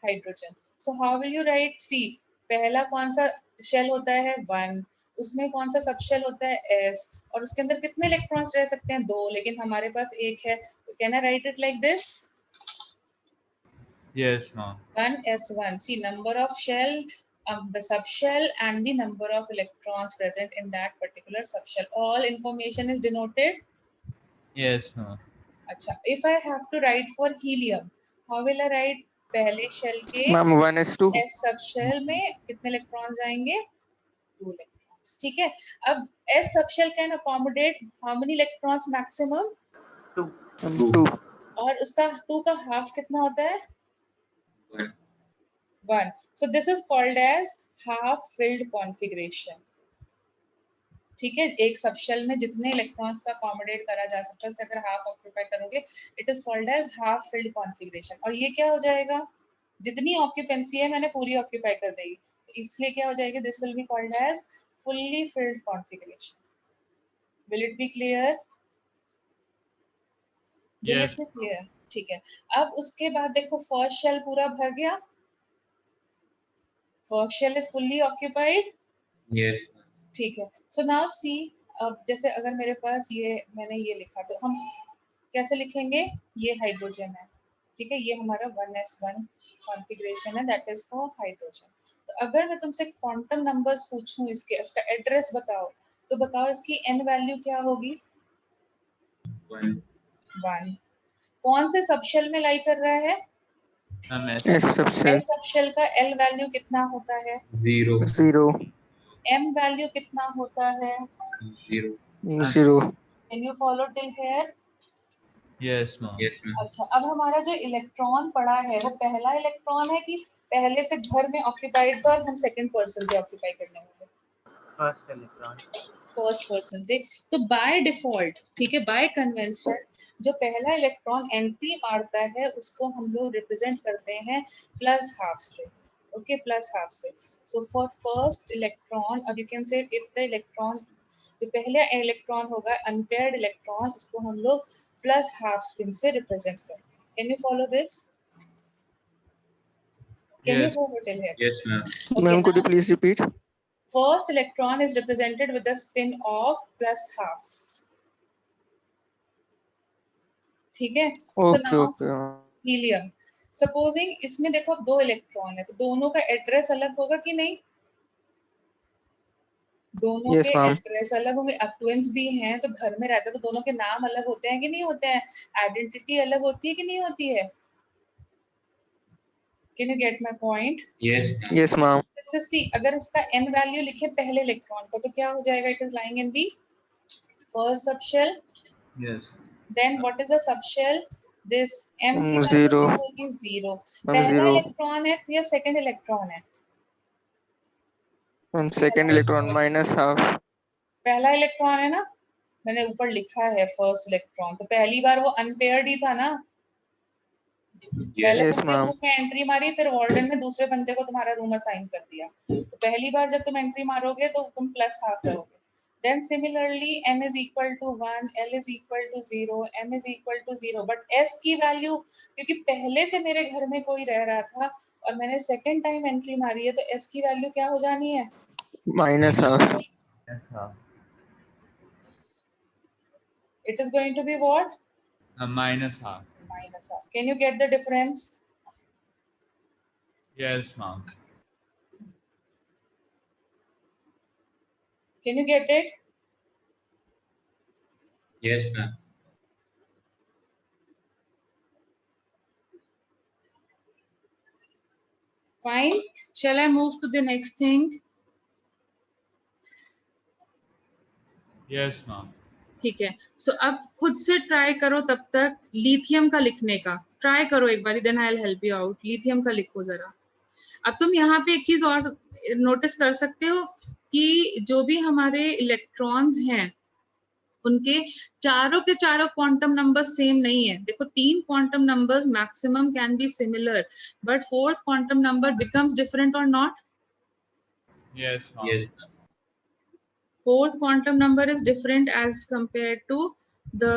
Speaker 1: hydrogen? So how will you write? See, पहला कौन सा शेल होता है 1, उसमें कौन सा सब शेल होता है s, और उसके अंदर कितने इलेक्ट्रॉन्स रह सकते हैं 2, लेकिन हमारे पास एक है, तो can I right it like this?
Speaker 2: Yes, ma'am.
Speaker 1: 1s1. See, number of shell, the subshell and the number of electrons present in that particular subshell. All information is denoted.
Speaker 2: Yes, ma'am.
Speaker 1: अच्छा, if I have to write for helium, how will I write? पहले shell के
Speaker 5: Ma'am, 1s2.
Speaker 1: s सब shell में कितने electron जाएंगे? 2 electrons. ठीक है, अब s सब shell can accommodate how many electrons maximum?
Speaker 3: 2.
Speaker 5: 2.
Speaker 1: और उसका 2 का हाफ कितना होता है? 1. So this is called as half filled configuration. ठीक है, एक सबशेल में जितने इलेक्ट्रॉन्स का अकोमोडेट करा जा सकता है, अगर हाफ ऑक्यूपाई करोगे, it is called as half filled configuration. और ये क्या हो जाएगा? जितनी ऑक्यूपेंसी है मैंने पूरी ऑक्यूपाई कर देगी, तो इसलिए क्या हो जाएगा? This will be called as fully filled configuration. Will it be clear? Will it
Speaker 2: Yes.
Speaker 1: Be clear? ठीक है, अब उसके बाद देखो फर्स्ट शेल पूरा भर गया, first shell is fully occupied.
Speaker 4: Yes.
Speaker 1: ठीक है, सो नाउ सी, अब जैसे अगर मेरे पास ये मैंने ये लिखा, तो हम कैसे लिखेंगे? ये हाइड्रोजन है, ठीक है, ये हमारा 1s1 कॉन्फ़िगरेशन है, दैट इज फॉर हाइड्रोजन। तो अगर मैं तुमसे क्वांटम नंबर्स पूछूं, इसका एड्रेस बताओ, तो बताओ इसकी n वैल्यू क्या होगी?
Speaker 4: 1.
Speaker 1: 1। कौन से सबशेल में लाई कर रहा है?
Speaker 2: Ma'am, yes.
Speaker 5: S subshell.
Speaker 1: s subshell का l वैल्यू कितना होता है?
Speaker 4: 0.
Speaker 5: 0.
Speaker 1: m वैल्यू कितना होता है?
Speaker 4: 0.
Speaker 5: 0.
Speaker 1: Can you follow till here?
Speaker 2: Yes, ma'am.
Speaker 4: Yes, ma'am.
Speaker 1: अच्छा, अब हमारा जो इलेक्ट्रॉन पड़ा है वो पहला इलेक्ट्रॉन है कि पहले से घर में ऑक्यूपाइड था और हम सेकंड पर्सन पे ऑक्यूपाई करने होंगे?
Speaker 3: First electron.
Speaker 1: फर्स्ट पर्सन थे। तो बाय डिफॉल्ट, ठीक है, बाय कन्वेंशन, जो पहला इलेक्ट्रॉन एंट्री मारता है उसको हम लोग रिप्रेजेंट करते हैं प्लस हाफ से। ओके, प्लस हाफ से। सो फॉर फर्स्ट इलेक्ट्रॉन, अब you can say if the electron, जो पहला इलेक्ट्रॉन होगा अनपेयर्ड इलेक्ट्रॉन, उसको हम लोग प्लस हाफ स्पिन से रिप्रेजेंट करते हैं। Can you follow this? Can you
Speaker 2: Yes.
Speaker 1: Follow till here?
Speaker 4: Yes, ma'am.
Speaker 5: Ma'am, could you please repeat?
Speaker 1: First electron is represented with a spin of plus half. ठीक है, so
Speaker 5: Okay,
Speaker 1: now
Speaker 5: okay.
Speaker 1: helium, supposing इसमें देखो अब 2 electron है, तो दोनों का address अलग होगा कि नहीं? दोनों
Speaker 5: Yes,
Speaker 1: के
Speaker 5: ma'am.
Speaker 1: एड्रेस अलग होंगे। अब ट्विंस भी हैं तो घर में रहते हैं, तो दोनों के नाम अलग होते हैं कि नहीं होते हैं? आइडेंटिटी अलग होती है कि नहीं होती है? Can you gate my point?
Speaker 4: Yes, ma'am.
Speaker 5: Yes, ma'am.
Speaker 1: सी, अगर इसका n वैल्यू लिखे पहले इलेक्ट्रॉन को, तो क्या हो जाएगा? It is lying in the first subshell.
Speaker 2: Yes.
Speaker 1: Then what is a subshell? This m की
Speaker 5: 0.
Speaker 1: वैल्यू होगी 0।
Speaker 5: Ma'am,
Speaker 1: पहला
Speaker 5: 0.
Speaker 1: इलेक्ट्रॉन है या सेकंड इलेक्ट्रॉन है?
Speaker 5: Ma'am, second electron minus half.
Speaker 1: पहला इलेक्ट्रॉन है ना, मैंने ऊपर लिखा है फर्स्ट इलेक्ट्रॉन, तो पहली बार वो अनपेयर्ड ही था ना। पहले
Speaker 5: Yes,
Speaker 1: तुमने
Speaker 5: ma'am.
Speaker 1: रूम में एंट्री मारी, फिर वार्डन ने दूसरे बंदे को तुम्हारा रूम असाइन कर दिया, तो पहली बार जब तुम एंट्री मारोगे तो तुम प्लस हाफ रहोगे। Then similarly n is equal to 1, l is equal to 0, m is equal to 0, but s की वैल्यू, क्योंकि पहले से मेरे घर में कोई रह रहा था और मैंने सेकंड टाइम एंट्री मारी है, तो s की वैल्यू क्या हो जानी है?
Speaker 5: Minus half.
Speaker 2: Yes, ma'am.
Speaker 1: It is going to be what?
Speaker 2: Minus half.
Speaker 1: Minus half. Can you get the difference?
Speaker 2: Yes, ma'am.
Speaker 1: Can you get it?
Speaker 4: Yes, ma'am.
Speaker 1: Fine. Shall I move to the next thing?
Speaker 2: Yes, ma'am.
Speaker 1: ठीक है, सो अब खुद से try करो तब तक lithium का लिखने का ट्राई करो एक बारी, then I will help you out. Lithium का लिखो जरा। अब तुम यहाँ पे एक चीज और नोटिस कर सकते हो कि जो भी हमारे इलेक्ट्रॉन्स हैं उनके चारों के चारों क्वांटम नंबर सेम नहीं है। देखो 3 quantum numbers maximum can be similar, but fourth quantum number becomes different और not.
Speaker 2: Yes, ma'am.
Speaker 4: Yes, ma'am.
Speaker 1: Fourth quantum number is different as compared to the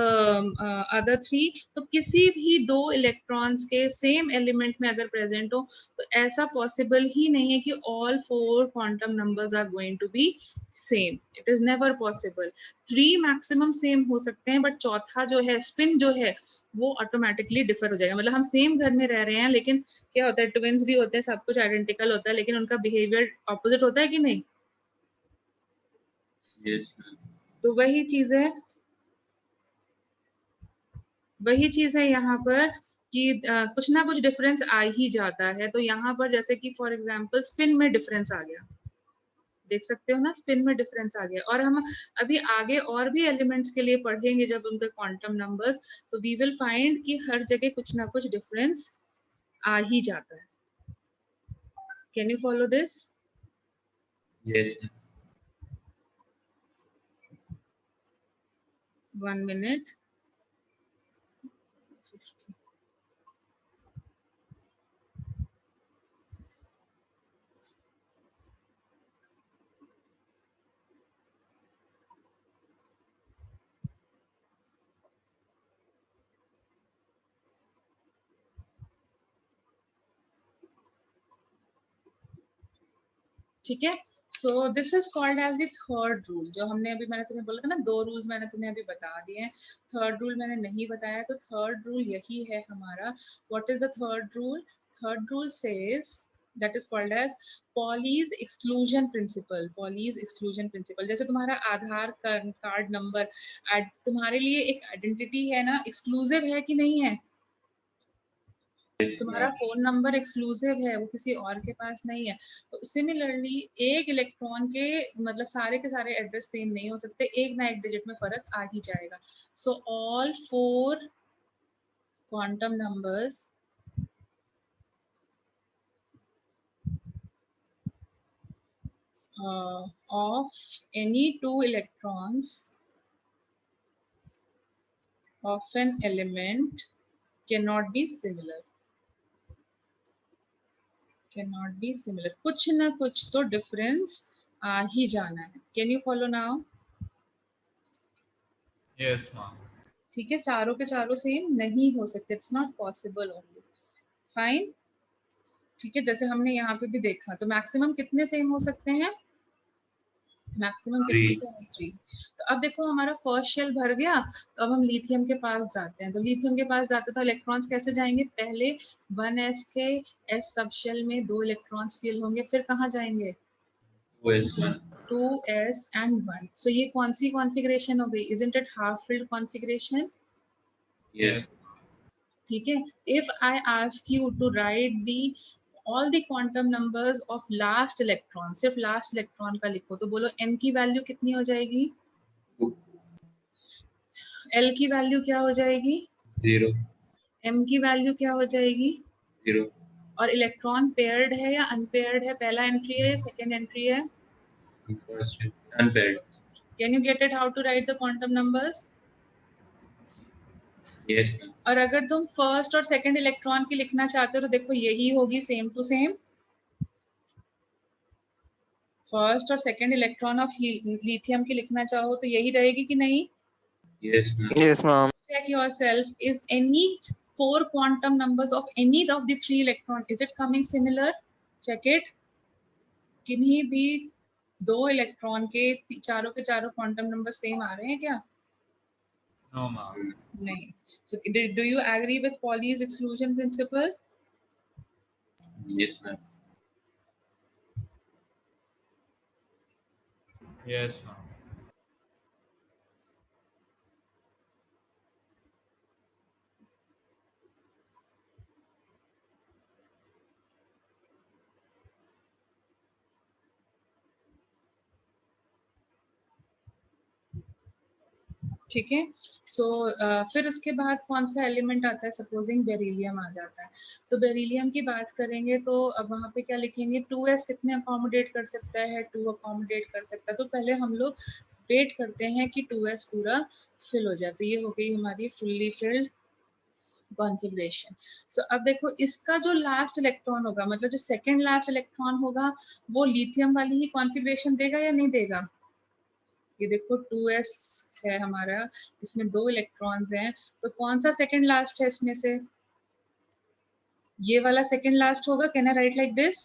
Speaker 1: other three। तो किसी भी दो electrons के same element में अगर present हो तो ऐसा पॉसिबल ही नहीं है कि all 4 quantum numbers are going to be same. It is never possible. 3 maximum same हो सकते हैं, बट चौथा जो है स्पिन जो है वो ऑटोमेटिकली डिफर हो जाएगा। मतलब हम सेम घर में रह रहे हैं, लेकिन क्या होता है, ट्विन्स भी होते हैं, सब कुछ आइडेंटिकल होता है, लेकिन उनका बिहेवियर ऑपोजिट होता है कि नहीं।
Speaker 4: Yes, ma'am.
Speaker 1: तो वही चीज है यहाँ पर कि कुछ ना कुछ डिफरेंस आ ही जाता है। तो यहाँ पर जैसे कि फॉर एग्जांपल स्पिन में डिफरेंस आ गया, देख सकते हो ना, स्पिन में डिफरेंस आ गया। और हम अभी आगे और भी एलिमेंट्स के लिए पढ़ेंगे जब उनके क्वांटम नंबर्स, तो वी विल फाइंड कि हर जगह कुछ ना कुछ डिफरेंस आ ही जाता है। Can you follow this?
Speaker 4: Yes, ma'am.
Speaker 1: 1 minute। ठीक है, so this is called as the third rule. जो हमने अभी, मैंने तुम्हें बोला था ना, 2 रूल्स मैंने तुम्हें अभी बता दिए हैं, थर्ड रूल मैंने नहीं बताया। तो थर्ड रूल यही है हमारा। What is the third rule? Third rule says that is called as Pauli's exclusion principle. Pauli's exclusion principle, जैसे तुम्हारा आधार कार्ड नंबर तुम्हारे लिए एक आइडेंटिटी है ना, एक्सक्लूसिव है कि नहीं है?
Speaker 4: Yes,
Speaker 1: तुम्हारा
Speaker 4: ma'am.
Speaker 1: फोन नंबर एक्सक्लूसिव है, वो किसी और के पास नहीं है। तो सिमिलरली एक इलेक्ट्रॉन के मतलब सारे के सारे एड्रेस सेम नहीं हो सकते, एक ना एक डिजिट में फर्क आ ही जाएगा। So all 4 quantum numbers of any 2 electrons of an element cannot be similar। cannot be similar, कुछ ना कुछ तो डिफरेंस आ ही जाना है। Can you follow now?
Speaker 2: Yes, ma'am.
Speaker 1: ठीक है, चारों के चारों सेम नहीं हो सकते, it's not possible only. Fine, ठीक है। जैसे हमने यहाँ पे भी देखा, तो मैक्सिमम कितने सेम हो सकते हैं? मैक्सिमम कितने
Speaker 4: 3.
Speaker 1: से? 3। तो अब देखो हमारा फर्स्ट शेल भर गया, तो अब हम लिथियम के पास जाते हैं। तो लिथियम के पास जाते तो इलेक्ट्रॉन्स कैसे जाएंगे? पहले 1s के s सब शेल में 2 इलेक्ट्रॉन्स फिल होंगे, फिर कहाँ जाएंगे?
Speaker 4: Yes, ma'am.
Speaker 1: 2s and 1। सो ये कौन सी कॉन्फ़िगरेशन हो गई? Isn't it half filled configuration?
Speaker 4: Yes.
Speaker 1: ठीक है। If I ask you to write the all the quantum numbers of last electron, सिर्फ लास्ट इलेक्ट्रॉन का लिखो, तो बोलो n की वैल्यू कितनी हो जाएगी? l की वैल्यू क्या हो जाएगी?
Speaker 4: 0.
Speaker 1: m की वैल्यू क्या हो जाएगी?
Speaker 4: 0.
Speaker 1: और इलेक्ट्रॉन पेयर्ड है या अनपेयर्ड है? पहला एंट्री है या सेकेंड एंट्री है?
Speaker 4: First, unpaired.
Speaker 1: Can you get it how to write the quantum numbers?
Speaker 4: Yes, ma'am.
Speaker 1: और अगर तुम फर्स्ट और सेकेंड इलेक्ट्रॉन की लिखना चाहते हो तो देखो यही होगी, सेम टू सेम। फर्स्ट और सेकेंड इलेक्ट्रॉन ऑफ लिथियम की लिखना चाहो तो यही रहेगी कि नहीं?
Speaker 4: Yes, ma'am.
Speaker 5: Yes, ma'am.
Speaker 1: Check yourself, is any 4 quantum numbers of any of the 3 electron, is it coming similar? Check it। किन्हीं भी 2 इलेक्ट्रॉन के चारों के चारों क्वांटम नंबर सेम आ रहे हैं क्या?
Speaker 2: No, ma'am.
Speaker 1: नहीं। So do you agree with Pauli's exclusion principle?
Speaker 4: Yes, ma'am.
Speaker 2: Yes, ma'am.
Speaker 1: ठीक है। सो फिर उसके बाद कौन सा एलिमेंट आता है, सपोजिंग बेरिलियम आ जाता है, तो बेरिलियम की बात करेंगे तो अब वहाँ पे क्या लिखेंगे, 2s कितने अकोमोडेट कर सकता है, 2 अकोमोडेट कर सकता है, तो पहले हम लोग वेट करते हैं कि 2s पूरा फिल हो जाए, तो ये हो गई हमारी फुल्ली फिल्ड कॉन्फ़िगरेशन। सो अब देखो इसका जो लास्ट इलेक्ट्रॉन होगा, मतलब जो सेकंड लास्ट इलेक्ट्रॉन होगा, वो लिथियम वाली ही कॉन्फ़िगरेशन देगा या नहीं देगा। ये देखो 2s है हमारा, इसमें 2 इलेक्ट्रॉन्स हैं, तो कौन सा सेकंड लास्ट है इसमें से, ये वाला सेकंड लास्ट होगा, can I write like this,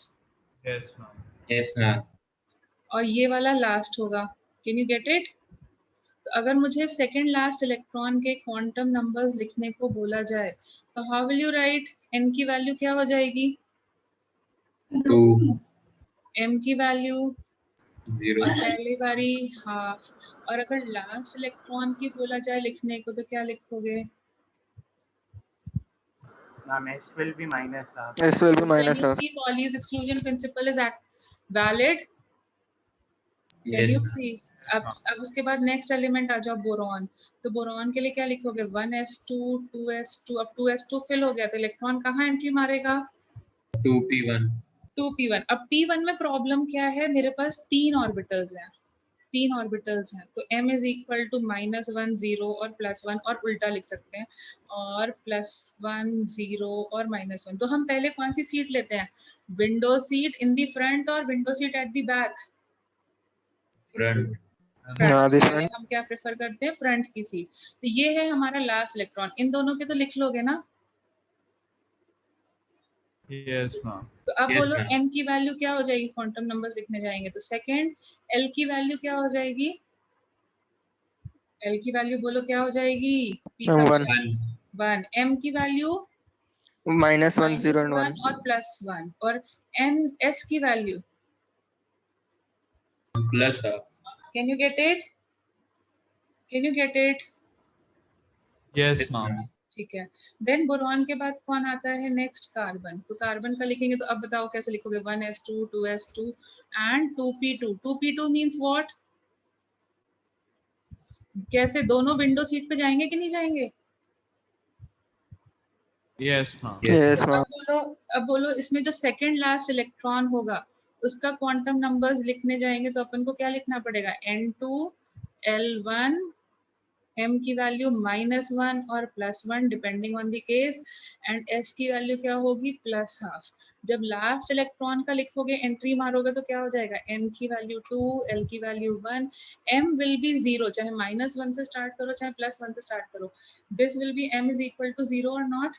Speaker 2: Yes, ma'am.
Speaker 4: Yes, ma'am.
Speaker 1: और ये वाला लास्ट होगा, कैन यू गेट इट। तो अगर मुझे सेकंड लास्ट इलेक्ट्रॉन के क्वांटम नंबर्स लिखने को बोला जाए तो how will you right, n की वैल्यू क्या हो जाएगी,
Speaker 4: 2,
Speaker 1: m की वैल्यू
Speaker 4: 0.
Speaker 1: और पहली बारी हाफ, और अगर लास्ट इलेक्ट्रॉन की बोला जाए लिखने को तो क्या लिखोगे,
Speaker 3: Ma'am, S will be minus half.
Speaker 5: S will be
Speaker 1: Can
Speaker 5: minus
Speaker 1: you
Speaker 5: half.
Speaker 1: see Pauli's exclusion principle is valid? Can
Speaker 4: Yes,
Speaker 1: you
Speaker 4: ma'am.
Speaker 1: see? अब उसके बाद नेक्स्ट एलिमेंट आ जाओ बोरॉन, तो बोरॉन के लिए क्या लिखोगे, 1s2 2s2, अब 2s2 फिल हो गया तो इलेक्ट्रॉन कहाँ एंट्री मारेगा,
Speaker 4: 2p1.
Speaker 1: 2p1। अब p1 में प्रॉब्लम क्या है, मेरे पास 3 ऑर्बिटल्स हैं, 3 ऑर्बिटल्स हैं, तो m इज इक्वल टू -1 0 और +1, और उल्टा लिख सकते हैं, और +1 0 और -1, तो हम पहले कौन सी सीट लेते हैं, window seat in the front और window seat at the back,
Speaker 4: Front.
Speaker 1: Front,
Speaker 5: हाँ,
Speaker 1: पहले
Speaker 5: different.
Speaker 1: हम क्या प्रेफर करते हैं, फ्रंट की सीट, तो ये है हमारा लास्ट इलेक्ट्रॉन, इन दोनों के तो लिख लोगे ना,
Speaker 2: Yes, ma'am.
Speaker 1: तो अब
Speaker 4: Yes,
Speaker 1: बोलो
Speaker 4: ma'am.
Speaker 1: m की वैल्यू क्या हो जाएगी, क्वांटम नंबर्स लिखने जाएंगे तो सेकंड, l की वैल्यू क्या हो जाएगी, l की वैल्यू बोलो क्या हो जाएगी, p
Speaker 5: One.
Speaker 1: सबसे 1, m की वैल्यू
Speaker 5: -1 0 and
Speaker 1: -1
Speaker 5: 1.
Speaker 1: और +1, और n s की value,
Speaker 4: Plus half.
Speaker 1: Can you get it, can you get it,
Speaker 2: Yes,
Speaker 4: Yes,
Speaker 2: ma'am.
Speaker 4: ma'am.
Speaker 1: ठीक है। देन बोरॉन के बाद कौन आता है नेक्स्ट, कार्बन, तो कार्बन का लिखेंगे तो अब बताओ कैसे लिखोगे, 1s2 2s2 and 2p2, 2p2 means what, कैसे दोनों विंडो सीट पे जाएंगे कि नहीं जाएंगे,
Speaker 2: Yes, ma'am.
Speaker 5: Yes,
Speaker 1: तो
Speaker 5: ma'am.
Speaker 1: अब बोलो इसमें जो सेकंड लास्ट इलेक्ट्रॉन होगा उसका क्वांटम नंबर्स लिखने जाएंगे तो अपन को क्या लिखना पड़ेगा, n2 l1, m की वैल्यू -1 और +1 depending on the case, and s की वैल्यू क्या होगी, +12। जब लास्ट इलेक्ट्रॉन का लिखोगे एंट्री मारोगे तो क्या हो जाएगा, n की वैल्यू 2, l की वैल्यू 1, m विल बी 0, चाहे -1 से स्टार्ट करो चाहे +1 से स्टार्ट करो, this will be m is equal to 0 और not,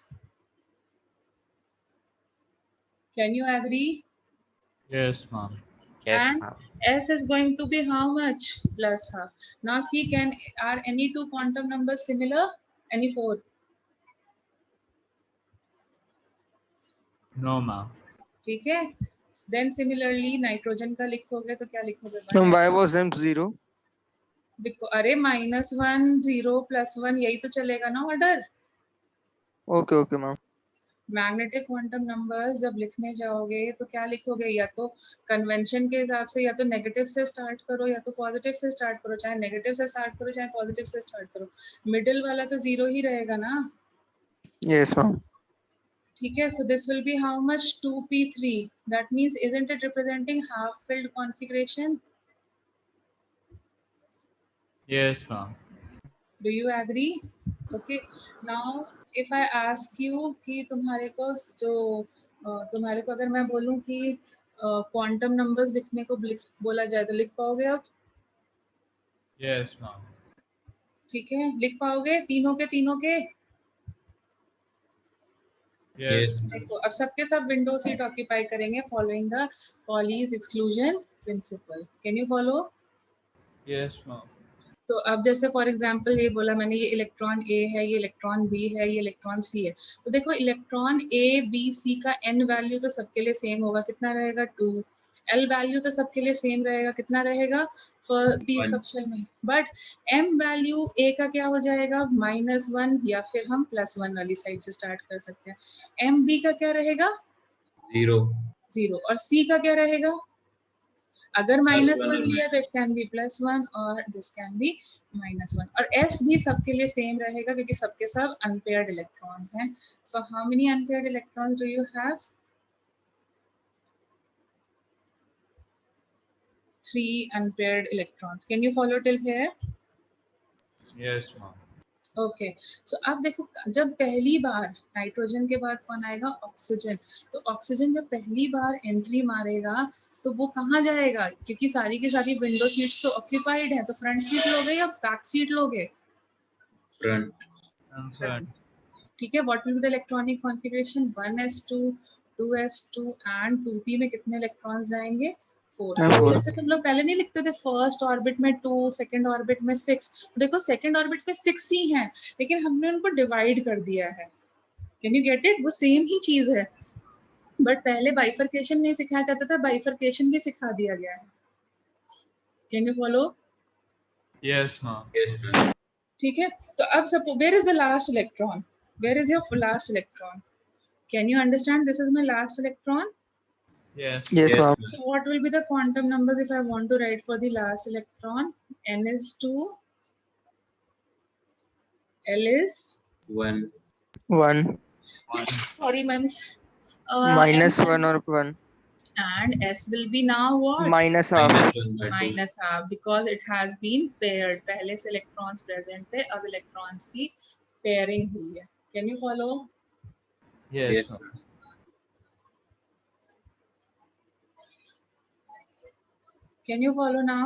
Speaker 1: can you agree,
Speaker 2: Yes, ma'am.
Speaker 6: Yes,
Speaker 1: and
Speaker 6: ma'am.
Speaker 1: s is going to be how much, +12। now see, are any two quantum numbers similar, any 4,
Speaker 2: No, ma'am.
Speaker 1: ठीक है। Then similarly nitrogen का लिखोगे तो क्या लिखोगे,
Speaker 5: No,
Speaker 1: 1s,
Speaker 5: why was them 0?
Speaker 1: अरे -1 0 +1 यही तो चलेगा ना order,
Speaker 5: Okay, okay, ma'am.
Speaker 1: Magnetic quantum numbers जब लिखने जाओगे तो क्या लिखोगे, या तो कन्वेंशन के हिसाब से या तो नेगेटिव से स्टार्ट करो या तो पॉजिटिव से स्टार्ट करो, चाहे नेगेटिव से स्टार्ट करो चाहे पॉजिटिव से स्टार्ट करो, मिडिल वाला तो 0 ही रहेगा ना,
Speaker 5: Yes, ma'am.
Speaker 1: ठीक है। So this will be how much, 2p3, that means isn't it representing half filled configuration,
Speaker 2: Yes, ma'am.
Speaker 1: Do you agree, okay. Now if I ask you कि तुम्हारे को जो तुम्हारे को अगर मैं बोलूं कि क्वांटम नंबर्स लिखने को बोला जाए तो लिख पाओगे आप,
Speaker 2: Yes, ma'am.
Speaker 1: ठीक है, लिख पाओगे तीनों के,
Speaker 2: Yes.
Speaker 4: Yes, ma'am.
Speaker 1: देखो अब सबके सब विंडो सीट ऑक्यूपाई करेंगे following the Pauli's exclusion principal, can you follow.
Speaker 2: Yes, ma'am.
Speaker 1: तो अब जैसे फॉर एग्जांपल ये बोला मैंने, ये इलेक्ट्रॉन ए है, ये इलेक्ट्रॉन बी है, ये इलेक्ट्रॉन सी है, तो देखो इलेक्ट्रॉन ए बी सी का n वैल्यू तो सबके लिए सेम होगा, कितना रहेगा 2, l वैल्यू तो सबके लिए सेम रहेगा, कितना रहेगा फॉर बी
Speaker 4: One.
Speaker 1: सबशेल में, बट m वैल्यू a का क्या हो जाएगा, -1, या फिर हम +1 वाली साइड से स्टार्ट कर सकते हैं, m b का क्या रहेगा
Speaker 4: 0.
Speaker 1: 0, और c का क्या रहेगा, अगर -1
Speaker 4: 1
Speaker 1: लिया तो इट कैन बी +1 और दिस कैन बी -1 और s भी सबके लिए सेम रहेगा क्योंकि सबके सब अनपेयर्ड इलेक्ट्रॉन्स हैं. So how many unpaired electrons do you have? 3 unpaired electrons. Can you follow till here?
Speaker 2: Yes, ma'am.
Speaker 1: Okay so अब देखो जब पहली बार नाइट्रोजन के बाद कौन आएगा? ऑक्सीजन. तो ऑक्सीजन जब पहली बार एंट्री मारेगा तो वो कहाँ जाएगा? क्योंकि सारी की सारी विंडो सीट्स तो ऑक्यूपाइड है, तो फ्रंट सीट लोगे या बैक सीट लोगे?
Speaker 4: front.
Speaker 1: ठीक है. What will be the electronic configuration? 1s2 2s2 and 2p में कितने इलेक्ट्रॉन्स जाएंगे? 4.
Speaker 5: Four.
Speaker 1: जैसे तुम लोग पहले नहीं लिखते थे फर्स्ट ऑर्बिट में 2, सेकंड ऑर्बिट में 6. देखो सेकंड ऑर्बिट में 6 ही हैं लेकिन हमने उनको डिवाइड कर दिया है. Can you get it? वो सेम ही चीज है बट पहले बाइफरकेशन नहीं सिखाया जाता था, बाइफरकेशन भी सिखा दिया गया है. Can you follow?
Speaker 2: Yes, ma'am.
Speaker 4: Yes, ma'am.
Speaker 1: ठीक है. तो अब suppose where is the last electron? Where is your last electron? Can you understand? This is my last electron.
Speaker 2: Yes.
Speaker 5: Yes,
Speaker 4: Yes,
Speaker 5: ma'am.
Speaker 4: ma'am.
Speaker 1: So what will be the quantum numbers if I want to write for the last electron? N is 2, L is
Speaker 4: 1.
Speaker 5: 1.
Speaker 1: sorry ma'am,
Speaker 5: Minus
Speaker 1: M
Speaker 5: 1 or 1.
Speaker 1: and S will be now what?
Speaker 5: Minus half.
Speaker 4: -1/2.
Speaker 1: Minus half because it has been paired. पहले से electrons present थे, अब electrons की pairing हुई है. Can you follow?
Speaker 2: Yes,
Speaker 4: Yes,
Speaker 2: ma'am.
Speaker 4: ma'am.
Speaker 1: Can you follow now?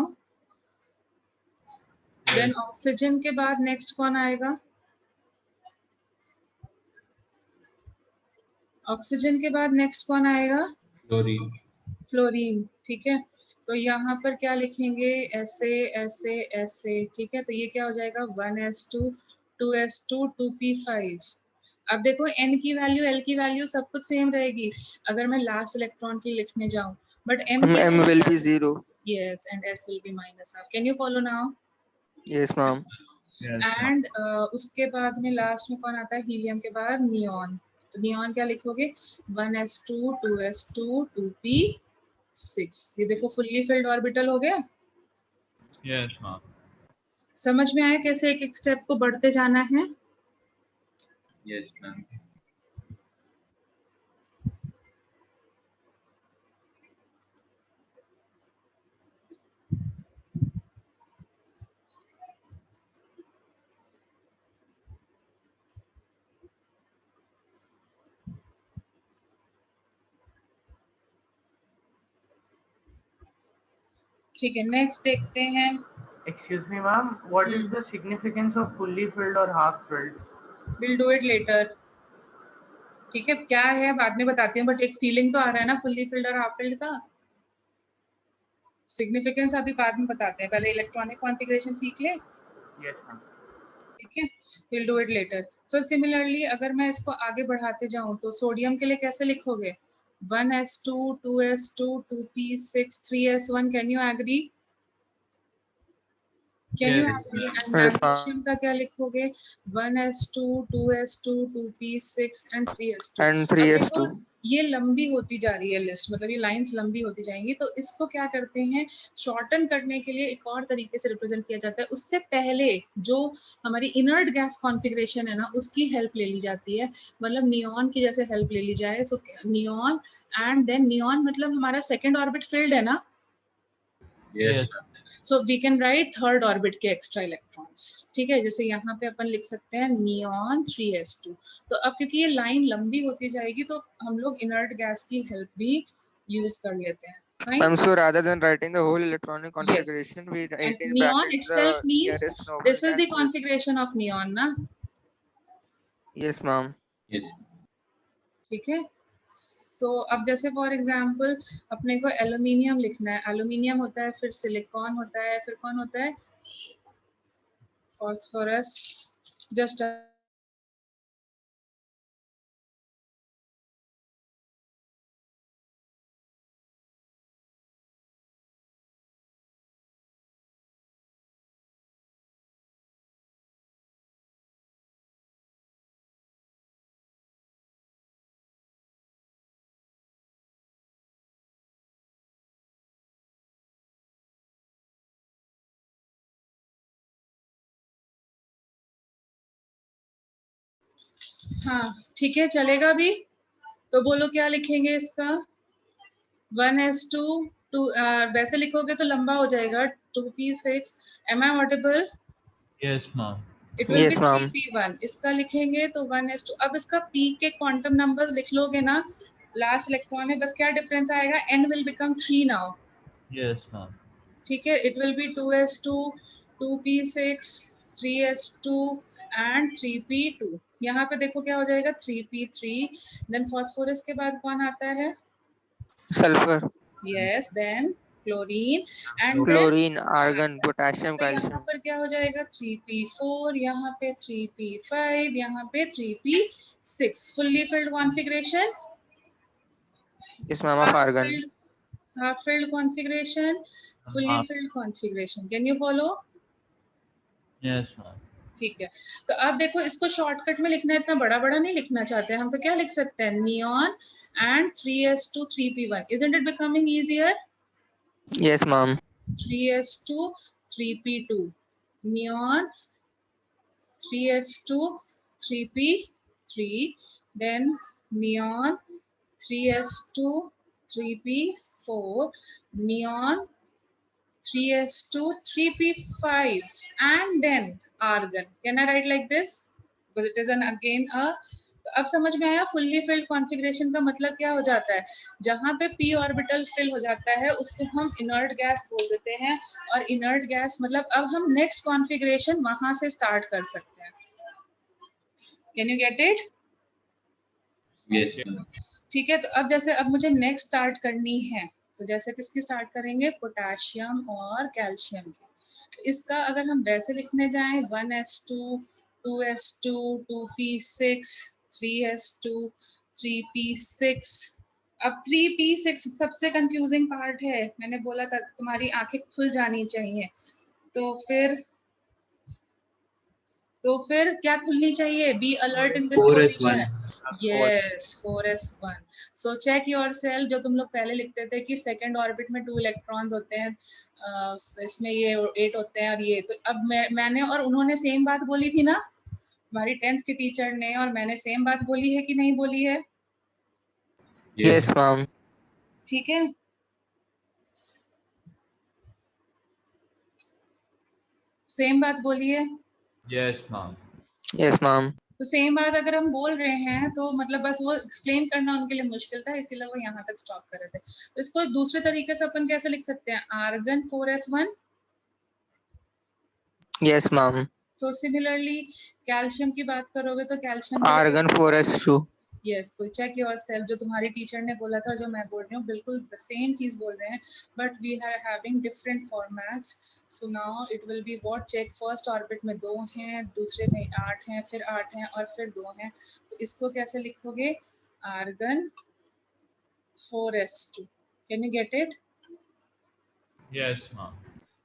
Speaker 1: Then
Speaker 2: Yes.
Speaker 1: oxygen के बाद next कौन आएगा? Oxygen के बाद next कौन आएगा?
Speaker 4: Fluorine.
Speaker 1: फ्लोरीन. ठीक है. तो यहाँ पर क्या लिखेंगे? ऐसे ऐसे ऐसे. ठीक है. तो ये क्या हो जाएगा? 1s2 2s2 2p5. अब देखो n की वैल्यू l की वैल्यू सब कुछ सेम रहेगी अगर मैं लास्ट इलेक्ट्रॉन की लिखने जाऊं बट m की
Speaker 5: M will be 0.
Speaker 1: yes and s will be -half. Can you follow now?
Speaker 5: Yes, ma'am.
Speaker 2: Yes, ma'am.
Speaker 1: And उसके बाद में लास्ट में कौन आता है? हीलियम के बाद नियॉन. तो नियॉन क्या लिखोगे? 1s2 2s2 2p6. ये देखो फुल्ली फिल्ड ऑर्बिटल हो गया.
Speaker 2: Yes, ma'am.
Speaker 1: समझ में आया कैसे एक एक स्टेप को बढ़ते जाना है?
Speaker 4: Yes, ma'am.
Speaker 1: ठीक है. नेक्स्ट देखते हैं.
Speaker 3: Excuse me, ma'am. What is
Speaker 1: Hmm.
Speaker 3: the significance of fully filled or half filled?
Speaker 1: Will do it later. ठीक है. क्या है बाद में बताती हूँ बट एक फीलिंग तो आ रहा है ना फुल्ली फिल्ड और हाफ फिल्ड का. सिग्निफिकेंस अभी बाद में बताते हैं, पहले इलेक्ट्रॉनिक कॉन्फ़िगरेशन सीख ले.
Speaker 3: Yes, ma'am.
Speaker 1: ठीक है. Will do it later. So similarly अगर मैं इसको आगे बढ़ाते जाऊं तो सोडियम के लिए कैसे लिखोगे? 1s2 2s2 2p6 3s1. Can you agree? Can you
Speaker 2: Yes.
Speaker 1: Agree? And
Speaker 5: Yes,
Speaker 1: magnesium का क्या लिखोगे? 1s2 2s2 2p6 and 3s2.
Speaker 5: and
Speaker 1: अब देखो
Speaker 5: 3s2.
Speaker 1: ये लंबी होती जा रही है लिस्ट, मतलब ये लाइंस लंबी होती जाएंगी तो इसको क्या करते हैं? शॉर्टन करने के लिए एक और तरीके से रिप्रेजेंट किया जाता है. उससे पहले जो हमारी इनर्ट गैस कॉन्फ़िगरेशन है ना उसकी हेल्प ले ली जाती है. मतलब नियॉन की जैसे हेल्प ले ली जाए. सो नियॉन एंड देन नियॉन मतलब हमारा सेकंड ऑर्बिट फिल्ड है ना.
Speaker 4: Yes,
Speaker 2: Yes.
Speaker 4: ma'am.
Speaker 1: So we can write third orbit के एक्स्ट्रा इलेक्ट्रॉन्स. ठीक है. जैसे यहाँ पे अपन लिख सकते हैं नियॉन 3s2. तो अब क्योंकि ये लाइन लंबी होती जाएगी तो हम लोग इनर्ट गैस की हेल्प भी यूज कर लेते हैं. Fine?
Speaker 5: I'm so rather than writing the whole electronic configuration,
Speaker 1: Yes.
Speaker 5: we write
Speaker 1: And
Speaker 5: in
Speaker 1: neon
Speaker 5: brackets the
Speaker 1: itself means
Speaker 5: nearest noble
Speaker 1: this is the
Speaker 5: gas.
Speaker 1: configuration of neon ना.
Speaker 5: Yes, ma'am.
Speaker 4: Yes.
Speaker 1: ठीक है. सो अब जैसे for example अपने को aluminium लिखना है. Aluminium होता है, फिर सिलिकॉन होता है, फिर कौन होता है? फॉस्फोरस. जस्ट हाँ ठीक है, चलेगा भी। तो बोलो क्या लिखेंगे इसका? 1s2 टू, वैसे लिखोगे तो लंबा हो जाएगा 2p6। Am I audible?
Speaker 2: Yes, ma'am.
Speaker 1: It will be
Speaker 5: Yes, ma'am.
Speaker 1: 3p1। इसका लिखेंगे तो 1s2। अब इसका p के क्वांटम नंबर्स लिख लोगे ना, लास्ट इलेक्ट्रॉन है, बस क्या डिफरेंस आएगा, n will become 3 now.
Speaker 2: Yes, ma'am.
Speaker 1: ठीक है, it will B 2s2, 2p6, 3s2 and 3p2। यहाँ पे देखो क्या हो जाएगा, 3p3। देन फास्फोरस के बाद कौन आता है?
Speaker 5: Sulfur,
Speaker 1: yes, then chlorine and then
Speaker 5: chlorine, argon, potassium,
Speaker 1: तो यहाँ
Speaker 5: calcium.
Speaker 1: पर क्या हो जाएगा, 3p4, यहाँ पे 3p5, यहाँ पे 3p6। Fully filled configuration,
Speaker 5: Yes, ma'am, of argon.
Speaker 1: half filled configuration, fully
Speaker 2: Half.
Speaker 1: filled configuration. Can you follow?
Speaker 2: Yes, ma'am.
Speaker 1: ठीक है, तो अब देखो इसको शॉर्टकट में लिखना है, इतना बड़ा बड़ा नहीं लिखना चाहते हैं हम, तो क्या लिख सकते हैं, neon and 3s2 3p1। Isn't it becoming easier?
Speaker 5: Yes, ma'am.
Speaker 1: 3s2 3p2, neon 3s2 3p3, then neon 3s2 3p4, neon 3s2 3p5, and then argon. Can I write like this? Because it is an again a, तो अब समझ में आया fully filled configuration का मतलब क्या हो जाता है, जहां पे p ऑर्बिटल फिल हो जाता है उसको हम इनर्ट गैस बोल देते हैं, और इनर्ट गैस मतलब अब हम नेक्स्ट कॉन्फ़िगरेशन वहां से स्टार्ट कर सकते हैं। Can you get it?
Speaker 4: Yes, ma'am.
Speaker 1: ठीक है, तो अब जैसे अब मुझे नेक्स्ट स्टार्ट करनी है, तो जैसे किसकी स्टार्ट करेंगे, पोटेशियम और कैल्शियम की। तो इसका अगर हम वैसे लिखने जाएं, 1s2 2s2 2p6 3s2 3p6। अब 3p6 सबसे कंफ्यूजिंग पार्ट है, मैंने बोला था तुम्हारी आंखें खुल जानी चाहिए। तो फिर क्या खुलनी चाहिए, be alert in this
Speaker 4: 4s1.
Speaker 1: Position. Yes, 4s1। So check yourself, जो तुम लोग पहले लिखते थे कि सेकंड ऑर्बिट में 2 इलेक्ट्रॉन्स होते हैं, इसमें ये 8 होते हैं, और ये तो अब मैंने और उन्होंने सेम बात बोली थी ना, हमारी 10th की टीचर ने और मैंने सेम बात बोली है कि नहीं बोली है?
Speaker 5: Yes, ma'am.
Speaker 1: ठीक है, सेम बात बोली है।
Speaker 2: Yes, ma'am.
Speaker 5: Yes, ma'am.
Speaker 1: तो सेम बात अगर हम बोल रहे हैं तो मतलब बस वो एक्सप्लेन करना उनके लिए मुश्किल था, इसीलिए वो यहाँ तक स्टॉप कर रहे थे। तो इसको दूसरे तरीके से अपन कैसे लिख सकते हैं, आर्गन 4s1।
Speaker 5: Yes, ma'am.
Speaker 1: तो सिमिलरली कैल्शियम की बात करोगे तो कैल्शियम
Speaker 5: Argon 4s2.
Speaker 1: यस, तो चेक योरसेल्फ, जो तुम्हारी टीचर ने बोला था जो मैं बोल रही हूँ बिल्कुल सेम चीज बोल रहे हैं, but we are having different formats. So now it will be what, check first orbit में 2 हैं, दूसरे में 8 हैं, फिर 8 हैं और फिर 2 हैं। तो इसको कैसे लिखोगे, argon 4s2। Can you get it?
Speaker 2: Yes, ma'am.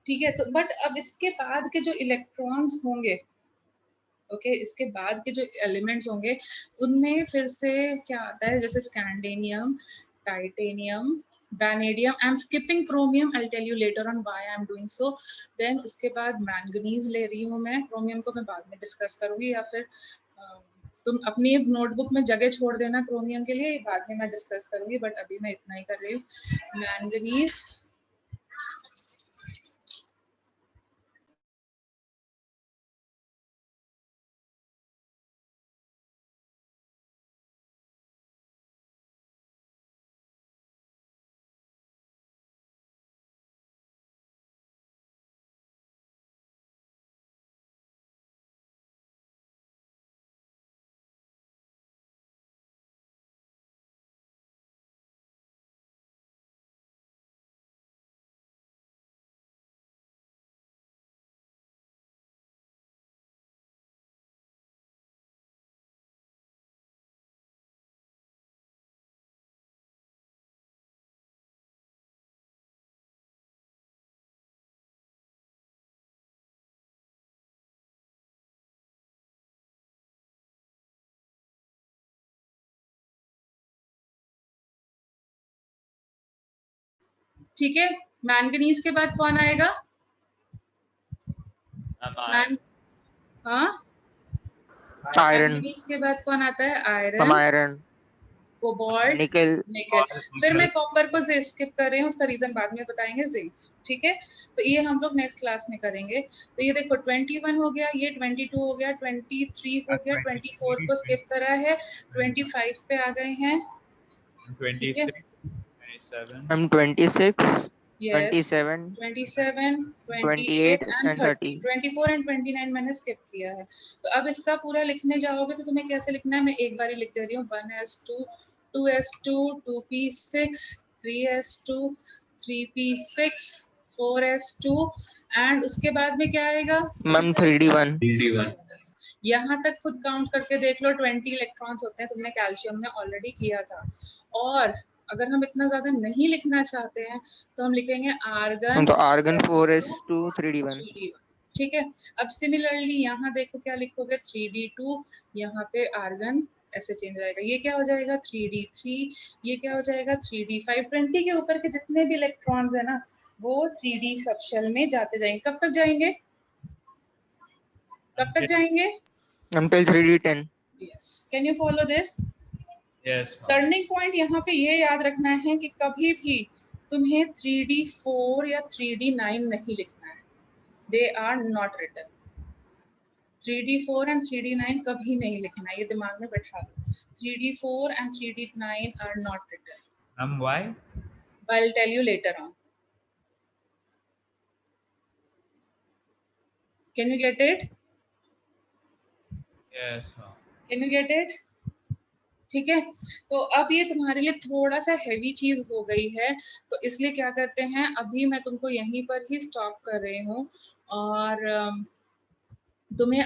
Speaker 1: ठीक है, तो बट अब इसके बाद के जो इलेक्ट्रॉन्स होंगे, ओके इसके बाद के जो एलिमेंट्स होंगे उनमें फिर से क्या आता है, जैसे scandium, titanium, vanadium. I am skipping chromium, I tell you later on why I am doing so. Then उसके बाद मैंगनीज ले रही हूँ मैं, क्रोमियम को मैं बाद में डिस्कस करूंगी, या फिर तुम अपनी नोटबुक में जगह छोड़ देना क्रोमियम के लिए, बाद में मैं डिस्कस करूंगी, बट अभी मैं इतना ही कर रही हूँ। मैंगनीज, ठीक है, मैंगनीज के बाद कौन आएगा?
Speaker 2: Ma'am,
Speaker 1: मैन हाँ,
Speaker 5: Iron.
Speaker 1: मैंगनीज के बाद कौन आता है?
Speaker 5: Some
Speaker 1: iron,
Speaker 5: iron.
Speaker 1: Cobalt,
Speaker 5: Nickel.
Speaker 1: निकल। फिर मैं कॉपर को स्किप कर रही हूँ, उसका रीजन बाद में बताएंगे। जिंक, ठीक है। तो ये हम लोग नेक्स्ट क्लास में करेंगे। तो ये देखो 21 हो गया, ये 22 हो गया, 23 हो गया, 24 को स्किप करा है, 25 पे आ गए हैं।
Speaker 2: 26, 27.
Speaker 5: I'm 26,
Speaker 1: Yes,
Speaker 5: 27,
Speaker 1: 27, 28
Speaker 5: 28
Speaker 1: and
Speaker 5: and
Speaker 1: 30,
Speaker 5: 30.
Speaker 1: 24 and 29 मैंने स्किप किया है। तो अब इसका पूरा लिखने जाओगे तो तुम्हें कैसे लिखना है, मैं एक बार ही लिख दे रही हूँ। 1s2, 2s2, 2p6, 3s2, 3p6, 4s2 and उसके बाद में क्या आएगा?
Speaker 5: Ma'am 3d1.
Speaker 4: 3d1.
Speaker 1: यहाँ तक खुद काउंट करके देख लो, 20 इलेक्ट्रॉन्स होते हैं, तुमने कैल्शियम में ऑलरेडी किया था। और अगर हम इतना ज्यादा नहीं लिखना चाहते हैं तो हम लिखेंगे आर्गन,
Speaker 5: तो argon 4s2 3d1.
Speaker 1: ठीक है। अब सिमिलरली यहाँ देखो क्या लिखोगे, 3d2, यहाँ पे आर्गन ऐसे चेंज हो जाएगा, ये क्या हो जाएगा 3d3, ये क्या हो जाएगा 3d5। 20 के ऊपर के जितने भी इलेक्ट्रॉन्स है ना वो 3d सबशेल में जाते जाएंगे। कब तक जाएंगे? कब तक जाएंगे?
Speaker 5: Until 3d10.
Speaker 1: Yes, can you follow this?
Speaker 2: Yes, ma'am.
Speaker 1: Turning point यहाँ पे ये याद रखना है कि कभी भी तुम्हें 3d4 या 3d9 नहीं लिखना है। They are not written. 3d4 and 3d9 कभी नहीं लिखना है, ये दिमाग में बैठा लो। 3d4 and 3d9 are not written.
Speaker 2: Why?
Speaker 1: I'll tell you later on. Can you get it?
Speaker 2: Yes, ma'am.
Speaker 1: Can you get it? ठीक है। तो अब ये तुम्हारे लिए थोड़ा सा हैवी चीज हो गई है, तो इसलिए क्या करते हैं, अभी मैं तुमको यहीं पर ही स्टॉप कर रही हूँ और तुम्हें